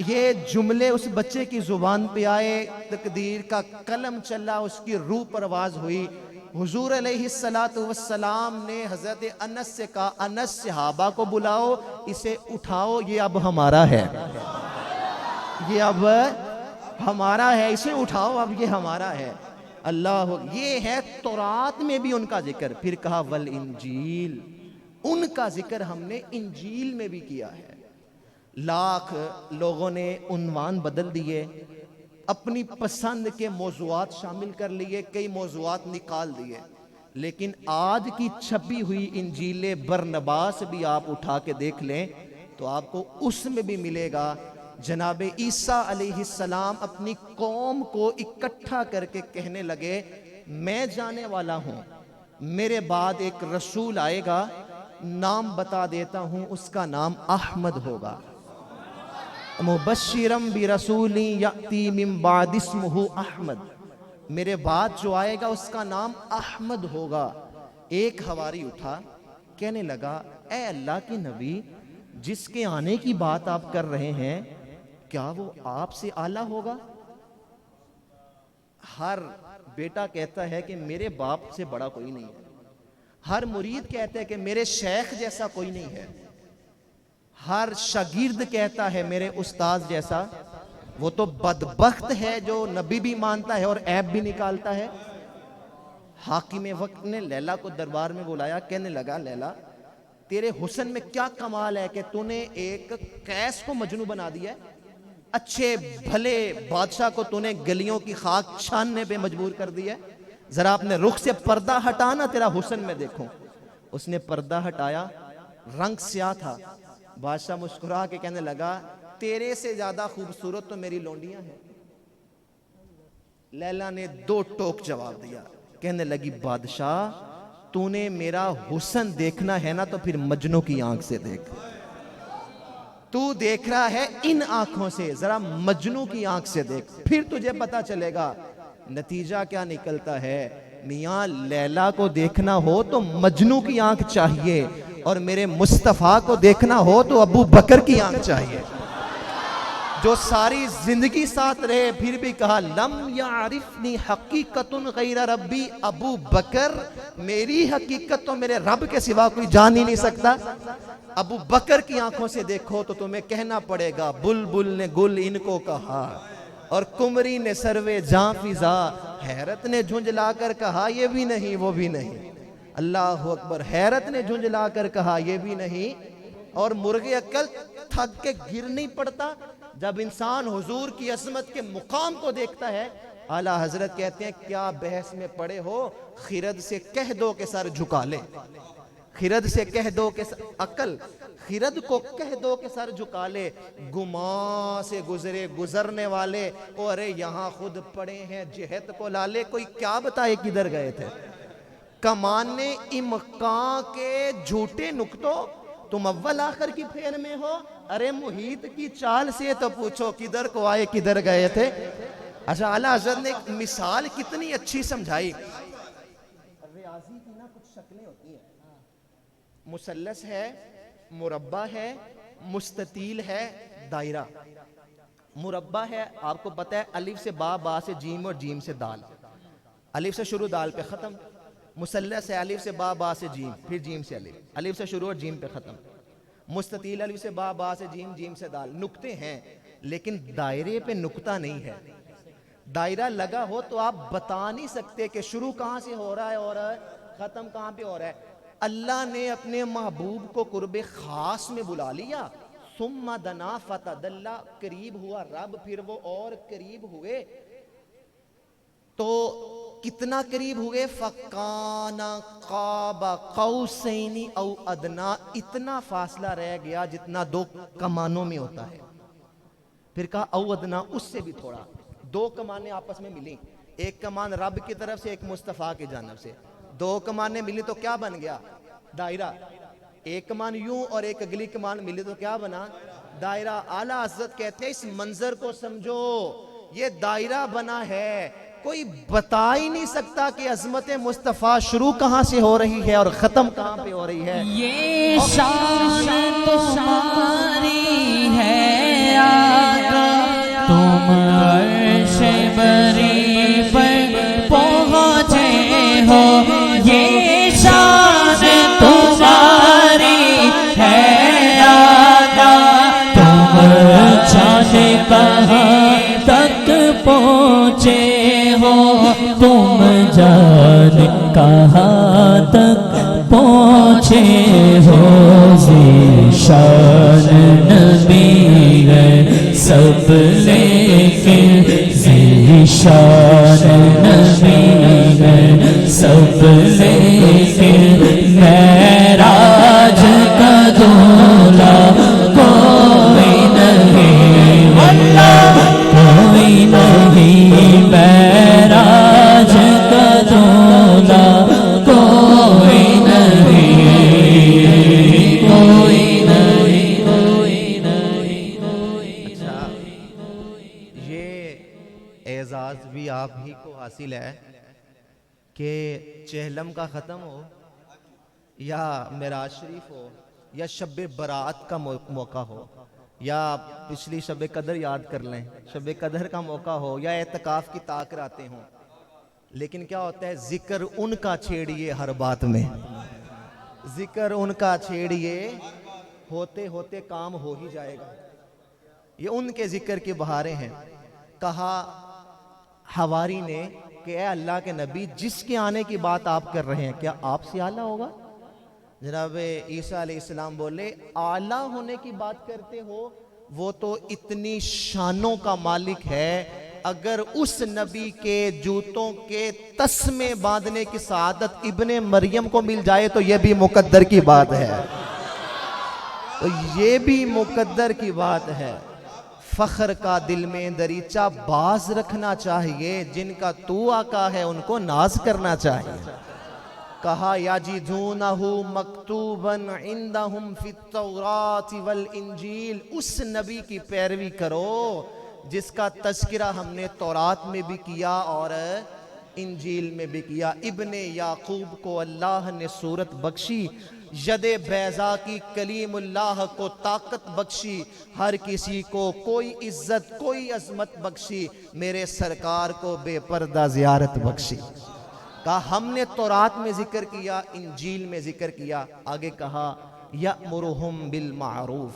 ये जुमले उस बच्चे की जुबान पे आए, तकदीर का कलम चला, उसकी रूह परवाज हुई। हुजूर अलैहिस्सलातु वस्सलाम ने हजरत अनस से कहा, अनस सहाबा को बुलाओ, इसे उठाओ, ये अब हमारा है, ये अब हमारा है, इसे उठाओ, अब ये हमारा है। अल्लाह, ये है तौरात में भी उनका जिक्र। फिर कहा वल इंजील, उनका जिक्र हमने इंजील में भी किया है। लाख लोगों ने उन्वान बदल दिए, अपनी पसंद के मौज़ूआत शामिल कर लिए, कई मौज़ूआत निकाल दिए, लेकिन आज की छपी हुई इंजील बरनबास भी आप उठा के देख लें तो आपको उसमें भी मिलेगा जनाब ईसा अलैहिस्सलाम अपनी कौम को इकट्ठा करके कहने लगे, मैं जाने वाला हूं, मेरे बाद एक रसूल आएगा, नाम बता देता हूं, उसका नाम अहमद होगा। मुबश्शिरम बि रसूली यअती मिन बाद इस्मुहु अहमद, मेरे बाद जो आएगा उसका नाम अहमद होगा। एक हवारी उठा, कहने लगा, ए अल्लाह के नबी, जिसके आने की बात आप कर रहे हैं, क्या वो आपसे आला होगा? हर बेटा कहता है कि मेरे बाप से बड़ा कोई नहीं है, हर मुरीद कहता है कि मेरे शेख जैसा कोई नहीं है, हर शागिर्द कहता है मेरे उस्ताद जैसा। वो तो बदबख्त है जो नबी भी मानता है और ऐब भी निकालता है। हाकिम वक्त ने लैला को दरबार में बुलाया, कहने लगा, लैला तेरे हुस्न में क्या कमाल है कि तूने एक कैस को मजनू बना दिया है, अच्छे भले बादशाह को तूने गलियों की खाक छानने पे मजबूर कर दिया है, जरा अपने रुख से पर्दा हटाना, तेरा हुस्न में देखूं। उसने पर्दा हटाया, रंग स्याह था। बादशाह मुस्कुरा के कहने लगा, तेरे से ज्यादा खूबसूरत तो मेरी लौंडियां हैं। लैला ने दो टोक जवाब दिया, कहने लगी, बादशाह तूने मेरा हुस्न देखना है ना तो फिर मजनू की आंख से देख, तू देख रहा है इन आंखों से, जरा मजनू की आंख से देख, फिर तुझे पता चलेगा। नतीजा क्या निकलता है, मियां लैला को देखना हो तो मजनू की आंख चाहिए, और मेरे मुस्तफा को देखना हो तो अबू बकर की आंख चाहिए, जो सारी जिंदगी साथ रहे, फिर भी कहा, लम यारिफनी हकीकतुन गैर रब्बी, अबू बकर मेरी हकीकत तो मेरे रब के सिवा कोई जान ही नहीं सकता। अबू बकर की आंखों से देखो तो तुम्हें कहना पड़ेगा, बुलबुल ने गुल इनको कहा और कुमरी ने सर्वे जां फिजा, हैरत ने झुंझला कर कहा ये भी नहीं वो भी नहीं। अल्लाह अकबर, हैरत ने झुंझला कर कहा ये भी नहीं। और मुर्गे अक्ल थक के गिर नहीं पड़ता जब इंसान हुजूर की अजमत के मुकाम को देखता है। आला हजरत कहते हैं, क्या बहस में पड़े हो, खिरद से कह दो के सर झुका ले, खिरद से कह दो के अकल, खिरद को कह दो के सर झुका ले। गुमा से गुजरे गुजरने वाले, ओ अरे यहाँ खुद पड़े हैं जेहत को लाले, कोई क्या बताए किधर गए थे। कमाने इमका के झूठे नुक्तों, तुम अव्वल आखिर की फेर में हो, अरे मुहीत की चाल से तो पूछो किधर को आए किधर गए थे। अच्छा, आला हज़रत ने एक मिसाल कितनी अच्छी समझाई। रियाजी की ना कुछ शक्लें होती हैं, मुसल्लस है, मुरब्बा है, मुस्ततील है, दायरा। मुरब्बा है, आपको पता है, अलिफ से बा से जीम और जीम से दाल, अलिफ से शुरू दाल पे खत्म। मुसल्लस है, अलिफ से बा से जीम, फिर जीम से अलिफ, अलिफ से शुरू और जीम पे खत्म। मुस्ततील अलिफ से बा से जीम, जीम से दाल। नुक्ते हैं लेकिन दायरे पे नुक्ता नहीं है। दायरा लगा हो तो आप बता नहीं सकते कि शुरू कहां से हो रहा है और खत्म कहां पे हो रहा है। अल्लाह ने अपने महबूब को कुर्बे खास में बुला लिया, सुम्मा दना फतदल्ला, करीब हुआ रब, फिर वो और करीब हुए। तो कितना करीब हुए, फकाना काबा कौसैनी औ अदना, इतना फासला रह गया जितना दो कमानों में होता है। फिर कहा औ अदना, उससे भी थोड़ा। दो कमाने आपस में मिली, एक कमान रब की तरफ से, एक मुस्तफा की जानब से। दो कमाने मिली तो क्या बन गया, दायरा। एक कमान यूं और एक अगली कमान मिली तो क्या बना, दायरा। आला हज़रत कहते हैं, इस मंजर को समझो, ये दायरा बना है। कोई बता ही नहीं सकता कि अजमत मुस्तफ़ा शुरू कहां से हो रही है और खत्म कहां पे हो रही है। ये शान तुम्हारी है आका, तुम अर्श बरी पर पहुंचे हो। ये शान तुम्हारी है आका, तुम जाने कहां तक पहुंचे हो, तुम जाने कहां तक पहुंचे हो। ज़ीशान नबी सब लेकिन ज़ीशान नबी है, सब लेकिन मेराज का दूल्हा कोई नहीं, अल्लाह कोई नहीं, मेराज का दूल्हा कोई नहीं, कोई नहीं, कोई नहीं, कोई अच्छा, ये एजाज भी आप ही को हासिल है कि चहलम का ख़त्म हो या मेराज शरीफ हो या शब बरात का मौका हो या पिछली शब कदर याद कर लें, शब कदर का मौका हो या एतकाफ़ की ताक रातें हों, लेकिन क्या होता है, जिक्र उनका छेड़िए हर बात में, जिक्र उनका छेड़िए, होते होते काम हो ही जाएगा। ये उनके जिक्र की बहारें हैं। कहा हवारी ने कि ऐ अल्लाह के नबी, जिसके आने की बात आप कर रहे हैं क्या आपसे आला होगा? जनाब ईसा अलैहिस्सलाम बोले, आला होने की बात करते हो, वो तो इतनी शानों का मालिक है, अगर उस नबी के जूतों के तस्मे बांधने की सआदत इब्ने मरियम को मिल जाए तो यह भी मुकद्दर की बात है, तो ये भी मुकद्दर की बात है। फख्र का दिल में दरीचा बाज रखना चाहिए, जिनका तू आका है उनको नाज करना चाहिए। कहा याजिदूनहु मकतूबन इंदहुम फित्तौरात वल इंजील, उस नबी की पैरवी करो जिसका तज़किरा हमने तौरात में भी किया और इंजील में भी किया। इब्ने याकूब को अल्लाह ने सूरत बख्शी, यदे बैज़ा की कलीमुल्लाह को ताकत बख्शी, हर किसी को कोई इज्जत कोई अजमत बख्शी, मेरे सरकार को बेपर्दा ज़ियारत बख्शी। कहा हमने तौरात में जिक्र किया, इंजील में जिक्र किया। आगे कहा यअमुरुहुम बिल मारूफ,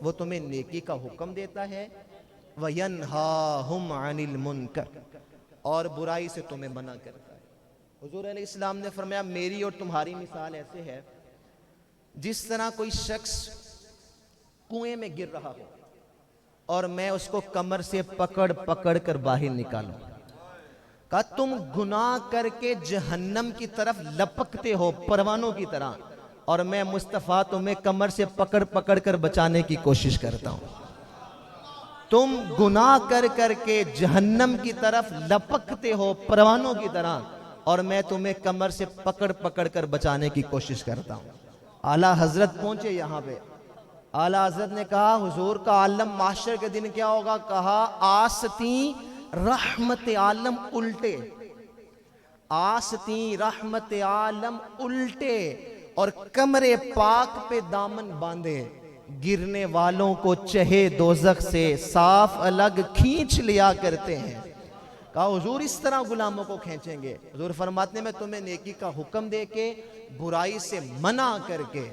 वो तुम्हें नेकी का हुक्म देता है, व यनहाहुम अनिल मुनकर, और बुराई से तुम्हें मना करता है। हुजूर अलैहिस्सलाम ने फरमाया, मेरी और तुम्हारी मिसाल ऐसे है जिस तरह कोई शख्स कुएं में गिर रहा हो और मैं उसको कमर से पकड़ पकड़ कर बाहर निकालूं। कहा तुम गुनाह करके जहन्नम की तरफ लपकते हो परवानों की तरह, और मैं मुस्तफ़ा तुम्हें कमर से पकड़ पकड़ कर बचाने की कोशिश करता हूं। तुम गुनाह कर करके जहन्नम की तरफ लपकते हो परवानों की तरह, और मैं तुम्हें कमर से पकड़ पकड़ कर बचाने की कोशिश करता हूं। आला हजरत पहुंचे यहां पे। आला हजरत ने कहा हुजूर का आलम माशर के दिन क्या होगा? कहा आसती रहमत आलम उल्टे, आसती रहमत आलम उल्टे, और कमरे पाक पे दामन बांधे, गिरने वालों को चहे दोजख से साफ अलग खींच लिया करते हैं। कहा हुजूर इस तरह गुलामों को खींचेंगे? हुजूर फरमाते हैं मैं तुम्हें नेकी का हुक्म दे के बुराई से मना करके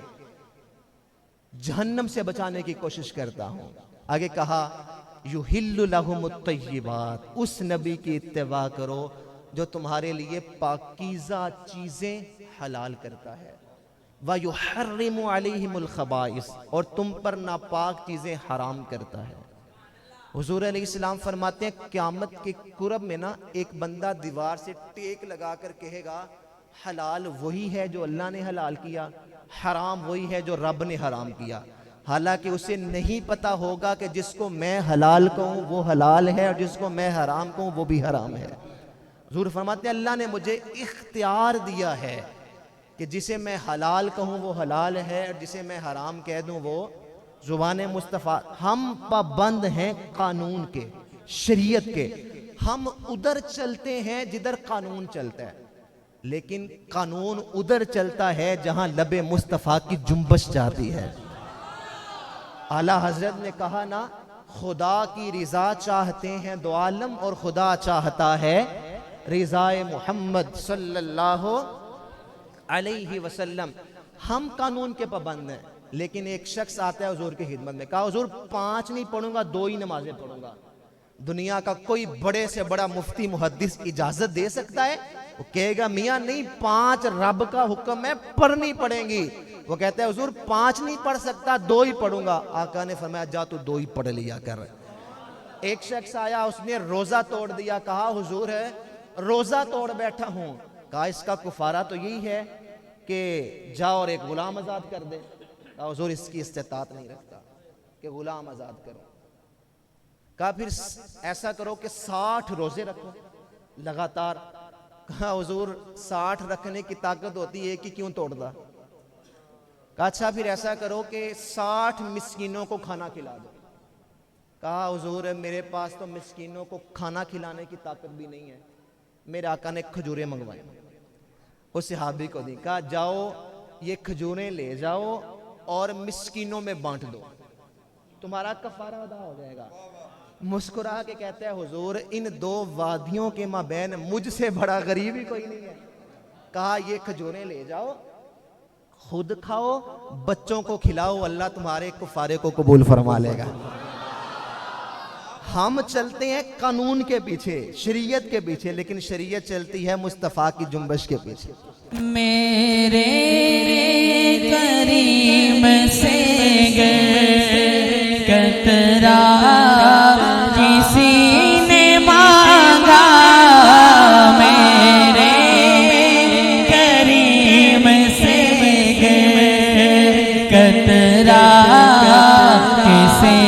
जहन्नम से बचाने की कोशिश करता हूं। आगे कहा युहिल्लु लहुमुत तय्यिबात, उस नबी की इत्तिबा करो जो तुम्हारे लिए पाकीज़ा चीजें हलाल करता है, व युहर्रिमु अलैहिमुल खबाइस, और तुम पर नापाक चीजें हराम करता है। हुजूर अलैहिस्सलाम फरमाते हैं क़यामत के कुरब में ना एक बंदा दीवार से टेक लगा कर कहेगा हलाल वही है जो अल्लाह ने हलाल किया, हराम वही है जो रब ने हराम किया। हालांकि उसे नहीं पता होगा कि जिसको मैं हलाल कहूँ वो हलाल है और जिसको मैं हराम कहूँ वो भी हराम है। हुजूर फरमाते हैं अल्लाह ने मुझे इख्तियार दिया है कि जिसे मैं हलाल कहूँ वो हलाल है और जिसे मैं हराम कह दूँ वो जुबान मुस्तफ़ा। हम पाबंद हैं कानून के, शरीयत के, हम उधर चलते हैं जिधर कानून चलता है, लेकिन कानून उधर चलता है जहां लबे मुस्तफ़ा की जुम्बश जाती है। आला हजरत ने कहा ना, खुदा की रिजा चाहते हैं दो आलम और खुदा चाहता है रिजाए मोहम्मद सल्लल्लाहु अलैहि वसल्लम। हम कानून के पाबंद हैं, लेकिन एक शख्स आता है हुजूर की खिदमत में, कहा हुजूर 5 नहीं पढ़ूंगा 2 ही नमाजें पढ़ूंगा। दुनिया का कोई बड़े से बड़ा मुफ्ती मुहद्दिस इजाजत दे सकता है? वो कहेगा मियाँ नहीं, 5 रब का हुक्म है, पढ़नी पड़ेंगी। वो कहता है हुजूर 5 नहीं पढ़ सकता 2 ही पढ़ूंगा। आका ने फरमाया जा तू 2 ही पढ़ लिया कर। एक शख्स आया, उसने रोजा तोड़ दिया, कहा हुजूर है रोजा तोड़ बैठा हूं। कहा इसका कुफारा तो यही है कि जाओ और एक गुलाम आजाद कर दे। कहा हुजूर इसकी इस्तिताअत नहीं रखता कि गुलाम आजाद करो। कहा फिर ऐसा करो कि 60 रोजे रखो लगातार। कहा हुजूर 60 रखने की ताकत होती है कि क्यों तोड़ता। कहा अच्छा फिर ऐसा करो कि 60 मिस्कीनों को खाना खिला दो। कहा हुजूर मेरे पास तो मिस्कीनों को खाना खिलाने की ताकत भी नहीं है। मेरे आका ने खजूरें मंगवाई, उस सहाबी को दी। कहा जाओ ये खजूरें ले जाओ और मिस्कीनों में बांट दो, तुम्हारा कफारा अदा हो जाएगा। मुस्कुरा के कहते हैं हुजूर इन 2 वादियों के माबैन मुझसे बड़ा गरीब ही कोई नहीं है। कहा ये खजूरें ले जाओ, खुद खाओ, बच्चों को खिलाओ, अल्लाह तुम्हारे कुफारे को कबूल फरमा लेगा। हम चलते हैं कानून के पीछे, शरीयत के पीछे, लेकिन शरीयत चलती है मुस्तफ़ा की जुम्बश के पीछे। मेरे करीम से कतरा किसी ने मांगा, मेरे करीम से कतरा किसी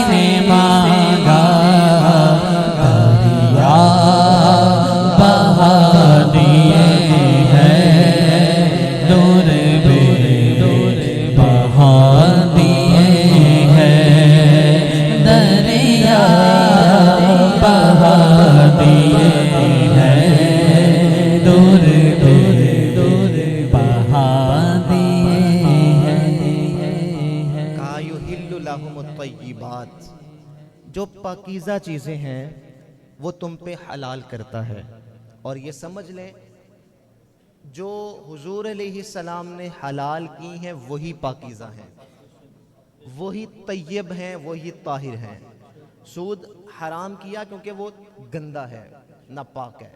ने मांगा, दरिया बहा दिए हैं दूर बहा दिए हैं, दरिया बहा दिए हैं दूर बहा दिए हैं। कहा युहिल्लु लहुमुत तय्यिबात, जो पाकीज़ा चीज़ें हैं वो तुम पे हलाल करता है। और ये समझ लें जो हुजूर अलैहिस्सलाम ने हलाल की हैं वही पाकीज़ा हैं, वही तय्यब हैं, वही ताहिर हैं। सूद हराम किया क्योंकि वो गंदा है, नापाक है।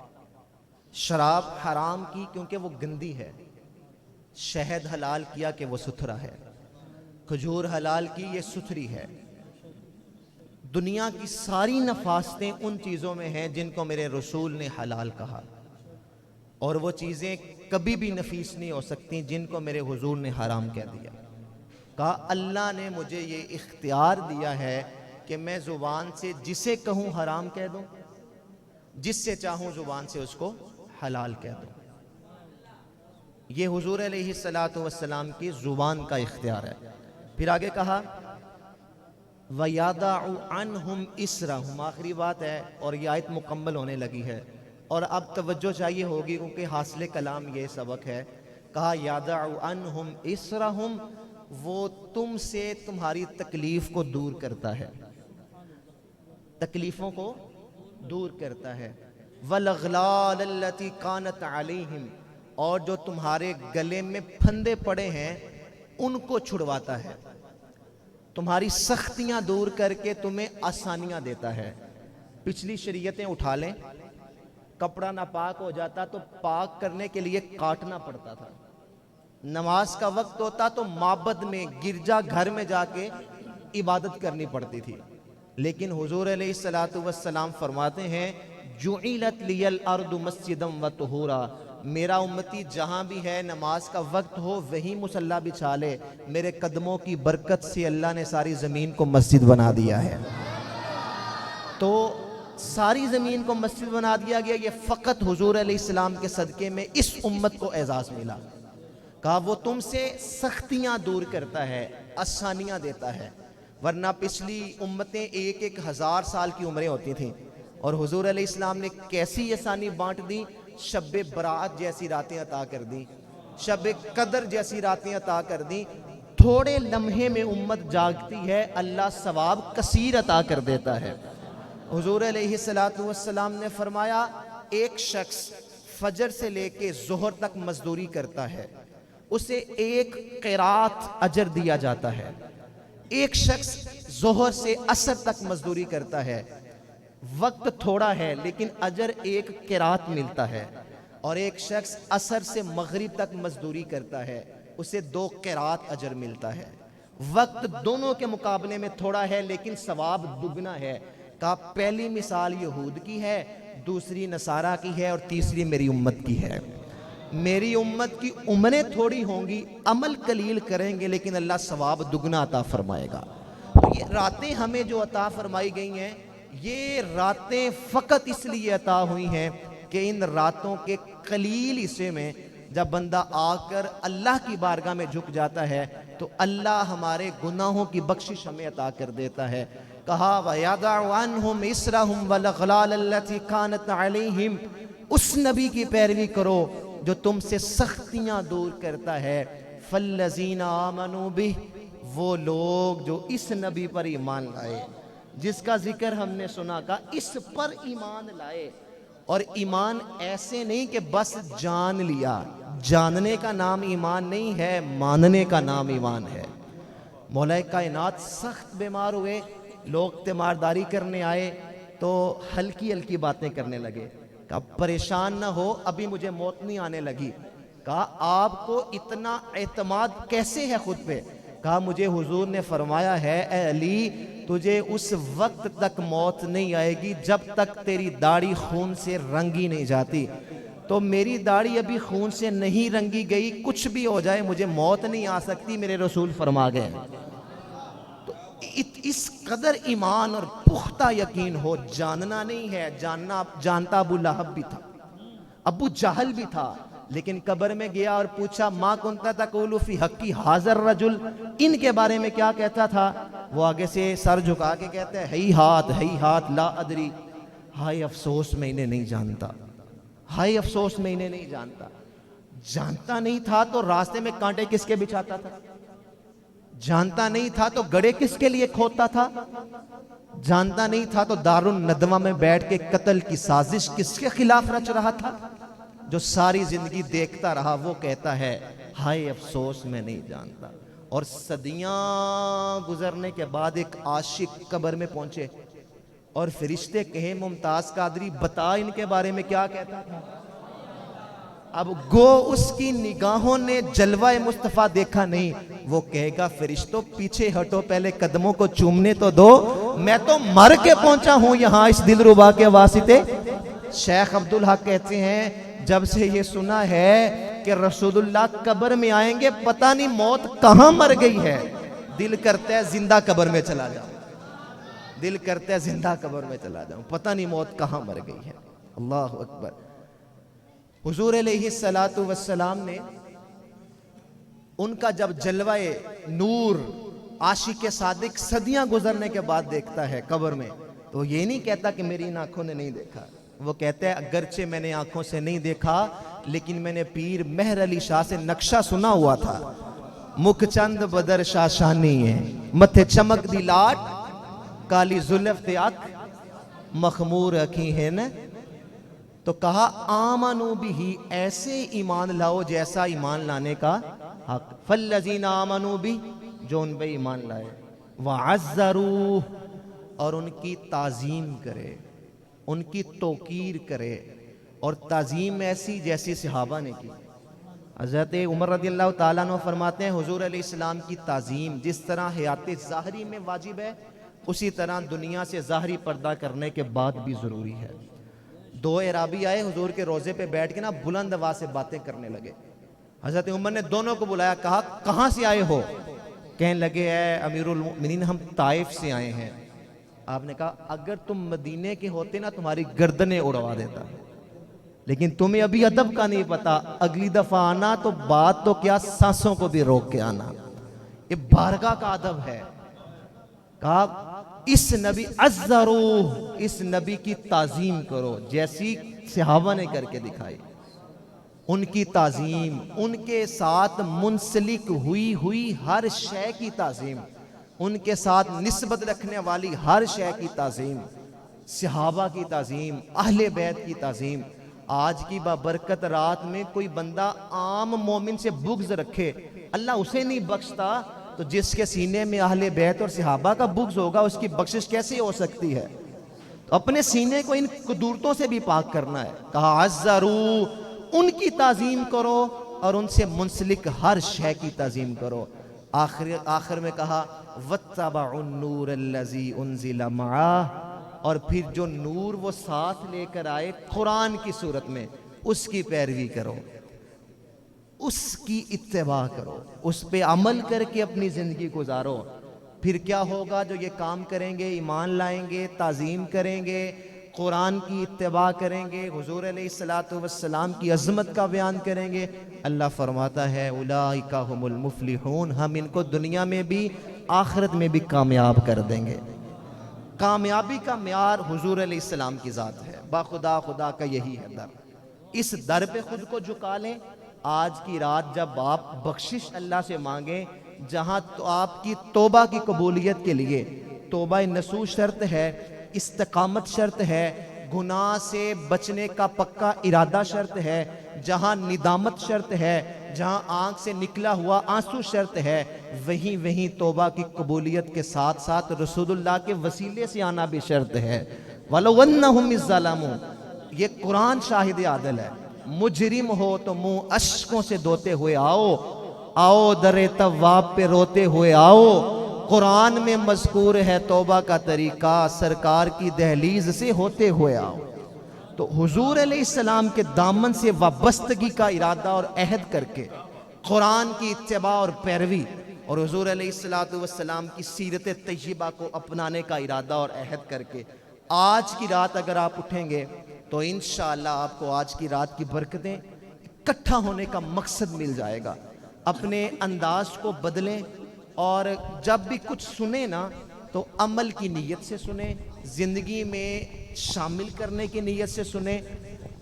शराब हराम की क्योंकि वो गंदी है। शहद हलाल किया कि वो सुथरा है। खजूर हलाल की, ये सुथरी है। दुनिया की सारी नफासतें उन चीज़ों में हैं जिनको मेरे रसूल ने हलाल कहा, और वो चीज़ें कभी भी नफीस नहीं हो सकती जिनको मेरे हुजूर ने हराम कह दिया। कहा अल्लाह ने मुझे ये इख्तियार दिया है कि मैं ज़ुबान से जिसे कहूँ हराम कह दूँ, जिससे चाहूँ ज़ुबान से उसको हलाल कह दूँ। ये हुजूर अलैहिस्सलातु वस्सलाम की ज़ुबान का इख्तियार है। फिर आगे कहा वयादाउ अन्हुम इसरहुम, आखिरी बात है और ये आयत मुकम्मल होने लगी है। और अब तवज्जो चाहिए होगी क्योंकि हासिल कलाम ये सबक है। कहा यादाउ अन्हुम इसरहुम, वो तुमसे तुम्हारी तकलीफ को दूर करता है, तकलीफों को दूर करता है। वलगलाल अल्लती कानत अलैहिम, और जो तुम्हारे गले में फंदे पड़े हैं उनको छुड़वाता है। तुम्हारी सख्तियां दूर करके तुम्हें आसानियां देता है। पिछली शरीयतें उठा लें, कपड़ा नापाक हो जाता तो पाक करने के लिए काटना पड़ता था। नमाज का वक्त होता तो माबद में, गिरजा घर में जाके इबादत करनी पड़ती थी। लेकिन हुजूर अलैहिस्सलातु वस्सलाम फरमाते हैं जुइलत लियल अर्दु मस्जिदम व तुहूरा, मेरा उम्मती जहां भी है नमाज का वक्त हो वहीं मुसल्ला बिछा ले, मेरे कदमों की बरकत से अल्लाह ने सारी ज़मीन को मस्जिद बना दिया है। तो सारी ज़मीन को मस्जिद बना दिया गया, ये फ़कत हुजूर अलैहिस्सलाम के सदक़े में इस उम्मत को एजाज़ मिला। कहा वो तुमसे सख्तियाँ दूर करता है, आसानियाँ देता है। वरना पिछली उम्मतें 1-1 हज़ार साल की उम्रें होती थीं और हुजूर अलैहिस्सलाम ने कैसी आसानी बांट दी। शब बरात जैसी रातें अता कर दी, शब कदर जैसी रातें अता कर दी। थोड़े लम्हे में उम्मत जागती है, अल्लाह सवाब कसीर अता कर देता है। हुजूर अलैहिस्सलातु वस्सलाम ने फरमाया एक शख्स फजर से लेके जोहर तक मजदूरी करता है, उसे 1 क़िरात अजर दिया जाता है। एक शख्स जोहर से असर तक मजदूरी करता है, वक्त थोड़ा है लेकिन अजर 1 क़िरात मिलता है। और एक शख्स असर से मगरिब तक मजदूरी करता है, उसे 2 क़िरात अजर मिलता है। वक्त दोनों के मुकाबले में थोड़ा है लेकिन सवाब दुगना है। कहा पहली मिसाल यहूद की है, दूसरी नसारा की है और तीसरी मेरी उम्मत की है। मेरी उम्मत की उम्रें थोड़ी होंगी, अमल कलील करेंगे, लेकिन अल्लाह सवाब दुगना अता फरमाएगा। तो ये रातें हमें जो अता फरमाई गई हैं, ये रातें फ़कत इसलिए अता हुई हैं कि इन रातों के कलील हिस्से में जब बंदा आकर अल्लाह की बारगाह में झुक जाता है तो अल्लाह हमारे गुनाहों की बख्शिश हमें अता कर देता है। कहा वयदअ अन्हुम इसरहुम वल अग़लाल अल्लती कानत अलैहिम, उस नबी की पैरवी करो जो तुमसे सख्तियां दूर करता है। फल्लज़ीना आमनू बिह, वो लोग जो इस नबी पर ईमान लाए, जिसका जिक्र हमने सुना, का इस पर ईमान लाए। और ईमान ऐसे नहीं कि बस जान लिया, जानने का नाम ईमान नहीं है, मानने का नाम ईमान है। मौला कायनात सख्त बीमार हुए, लोग तीमारदारी करने आए तो हल्की हल्की बातें करने लगे। कहा परेशान ना हो, अभी मुझे मौत नहीं आने लगी। कहा आपको इतना एतमाद कैसे है खुद पे? कहा मुझे हुजूर ने फरमाया है, ए अली तुझे उस वक्त तक मौत नहीं आएगी जब तक तेरी दाढ़ी खून से रंगी नहीं जाती। तो मेरी दाढ़ी अभी खून से नहीं रंगी गई, कुछ भी हो जाए मुझे मौत नहीं आ सकती, मेरे रसूल फरमा गए। तो इस कदर ईमान और पुख्ता यकीन हो, जानना नहीं है, जानता अबू लहब भी था, अबू जहल भी था, लेकिन कब्र में गया और पूछा मा कुंता तक़ूलु फी हक़्क़ी हाज़र रजुल, इनके बारे में क्या कहता था? वो आगे से सर झुका के कहते हैं हई हाथ ला अदरी, हाय अफसोस मैं इन्हें नहीं जानता, हाय अफसोस मैं इन्हें नहीं जानता। जानता नहीं था तो रास्ते में कांटे किसके बिछाता था? जानता नहीं था तो गड़े किसके लिए खोदता था? जानता नहीं था तो दारुल नदवा में बैठ के कत्ल की साजिश किसके खिलाफ रच रहा था? जो सारी जिंदगी देखता रहा वो कहता है हाय अफसोस मैं नहीं जानता। और सदियां गुजरने के बाद एक आशिक कब्र में पहुंचे और फरिश्ते कहे मुमताज कादरी बता इनके बारे में क्या कहता था। अब गो उसकी निगाहों ने जलवाए मुस्तफा देखा नहीं, वो कहेगा फरिश्तों पीछे हटो, पहले कदमों को चूमने तो दो, मैं तो मर के पहुंचा हूं यहां इस दिलरुबा के वास्ते। शेख अब्दुल हक कहते हैं जब से ये सुना है कि रसूलुल्लाह कब्र में आएंगे, पता नहीं मौत कहां मर गई है, दिल करता है जिंदा कब्र में चला जाऊं, दिल करता है जिंदा कब्र में चला जाऊं, पता नहीं मौत कहां मर गई है। अल्लाह अकबर। हुजूर अलैहिस्सलातु वस्सलाम ने उनका जब जलवाए नूर आशिक सादिक सदियां गुजरने के बाद देखता है कब्र में, तो ये नहीं कहता कि मेरी इन आंखों ने नहीं देखा, वो कहता है अगरचे मैंने आंखों से नहीं देखा, लेकिन मैंने पीर मेहर अली शाह से नक्शा सुना हुआ था। मुख चंद बदर शाशानी है, मथे चमक दी लाट, काली जुल्फ ते अख, मखमूर अखी है न। तो कहा आमनु बिही, ऐसे ईमान लाओ जैसा ईमान लाने का हक। फल्लज़ीना आमनु भी, जो उन पे ईमान लाए, वअज़्ज़रू, और उनकी ताज़ीम करे, उनकी तौकीर करे, और ताज़ीम ऐसी जैसी सहाबा ने की। हज़रत उमर रज़ियल्लाहु ताला अन्हु फरमाते हैं हुज़ूर अलैहिस्सलाम की ताज़ीम जिस तरह हयात ज़ाहरी में वाजिब है, उसी तरह दुनिया से ज़ाहरी पर्दा करने के बाद भी ज़रूरी है। दो एराबी आए हुज़ूर के रोज़े पे बैठ के ना बुलंद आवाज़ से बातें करने लगे। हज़रत उमर ने दोनों को बुलाया, कहा कहाँ से आए हो? कहने लगे है अमीरुल मोमिनीन हम ताइफ से आए हैं। आपने कहा अगर तुम मदीने के होते ना तुम्हारी गर्दनें उड़वा देता, लेकिन तुम्हें अभी अदब का नहीं पता, अगली दफा आना तो बात तो क्या सांसों को भी रोक के आना, ये बारगाह का अदब है। कहा इस नबी अज़्ज़रू, इस नबी की ताज़ीम करो जैसी सहाबा ने करके दिखाई। उनकी ताज़ीम, उनके साथ मुंसलिक हुई हर शय की ताज़ीम, उनके साथ निस्बत रखने वाली हर शय की ताज़ीम, सहाबा की ताज़ीम, अहले बैत की ताज़ीम। आज की बाबरकत रात में कोई बंदा आम मोमिन से बुग़्ज़ रखे, अल्लाह उसे नहीं बख्शता, तो जिसके सीने में अहले बैत और सहाबा का बुग़्ज़ होगा उसकी बख्शिश कैसे हो सकती है? तो अपने सीने को इन कुदूरतों से भी पाक करना है। कहा अज़्ज़रू, उनकी ताज़ीम करो और उनसे मुंसलिक हर शय की ताज़ीम करो। आखिर में कहा वत्तबउन नूर अल्लज़ी उन्ज़िला मअह, और फिर जो नूर वो साथ लेकर आए कुरान की सूरत में, उसकी पैरवी करो, उसकी इत्तेबा करो, उस पे अमल करके अपनी ज़िंदगी गुजारो। फिर क्या होगा? जो ये काम करेंगे, ईमान लाएंगे, ताज़ीम करेंगे, कुरान की इत्तेबा करेंगे, हुजूर अलैहिस्सलातु वस्सलाम की अज़मत का बयान करेंगे, अल्लाह फरमाता है उलाइका हुमुल मुफ्लिहून, हम इनको दुनिया में भी आखिरत में भी कामयाब कर देंगे। कामयाबी का म्यार हुजूर अलैहिस्सलाम की ज़ात है, बाखुदा खुदा का यही है दर। इस दर पे खुद को झुका लें। आज की रात जब आप बख्शिश अल्लाह से मांगें, जहाँ तो आपकी तौबा की कबूलियत के लिए तौबा नसूह शर्त है, इस्तिकामत शर्त है, गुनाह से बचने का पक्का इरादा शर्त है, जहाँ निदामत शर्त है, जहाँ आंख से निकला हुआ आंसू शर्त है, वहीं वहीं तौबा की कबूलियत के साथ साथ रसूलुल्लाह के वसीले से आना भी शर्त है। वलो अन्नहुम इज़्ज़लमू, ये कुरान शाहिद आदल है। मुजरिम हो तो मुंह अश्कों से धोते हुए आओ, आओ दरे तव्वाब पे रोते हुए आओ। कुरान में मज़कूर है तौबा का तरीका, सरकार की दहलीज से होते हुए आओ। तो हुजूर अलैहिस्सलाम के दामन से वाबस्तगी का इरादा और अहद करके कुरान की इत्तिबा और पैरवी और हुजूर अलैहिस्सलातु वस्सलाम की सीरत तय्यबा को अपनाने का इरादा और अहद करके आज की रात अगर आप उठेंगे तो इंशाअल्लाह आपको आज की रात की बरकतें, इकट्ठा होने का मकसद मिल जाएगा। अपने अंदाज को बदलें और जब भी कुछ सुने ना तो अमल की नीयत से सुने, ज़िंदगी में शामिल करने की नीयत से सुने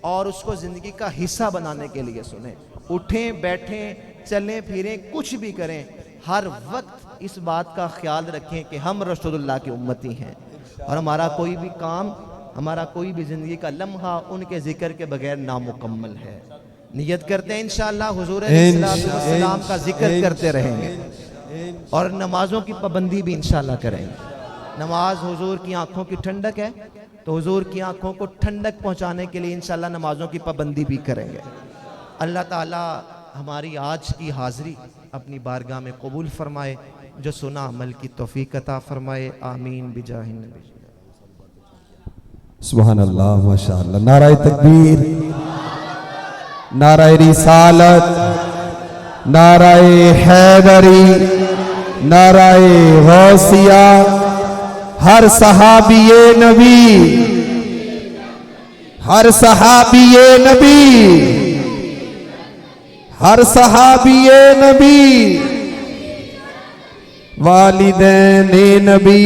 और उसको ज़िंदगी का हिस्सा बनाने के लिए सुने। उठें, बैठें, चलें फिरें, कुछ भी करें, हर वक्त इस बात का ख्याल रखें कि हम रसूलुल्लाह की उम्मती हैं और हमारा कोई भी काम, हमारा कोई भी ज़िंदगी का लम्हा उनके ज़िक्र के बगैर नामुकम्मल है। नियत करते हैं इंशाअल्लाह हुजूर अलैहिस्सलाम का जिक्र करते रहेंगे और नमाजों की पाबंदी भी इंशाअल्लाह करेंगे। नमाज हुजूर की आंखों की ठंडक है, तो हुजूर की आंखों को ठंडक पहुंचाने के लिए इंशाअल्लाह नमाजों की पाबंदी भी करेंगे। अल्लाह ताला हमारी आज की हाज़िरी अपनी बारगाह में कबूल फरमाए, जो सुना अमल की तौफीक अता फरमाए। आमीन बिजाहिन नबी। सुभान अल्लाह, माशाअल्लाह। नाराए तकबीर, नाराए रिसालत, नाराए हैदरी, नाराए गौसिया। हर सहाबिये नबी, हर सहाबिये नबी, हर सहाबिये नबी, वालिदैन नबी,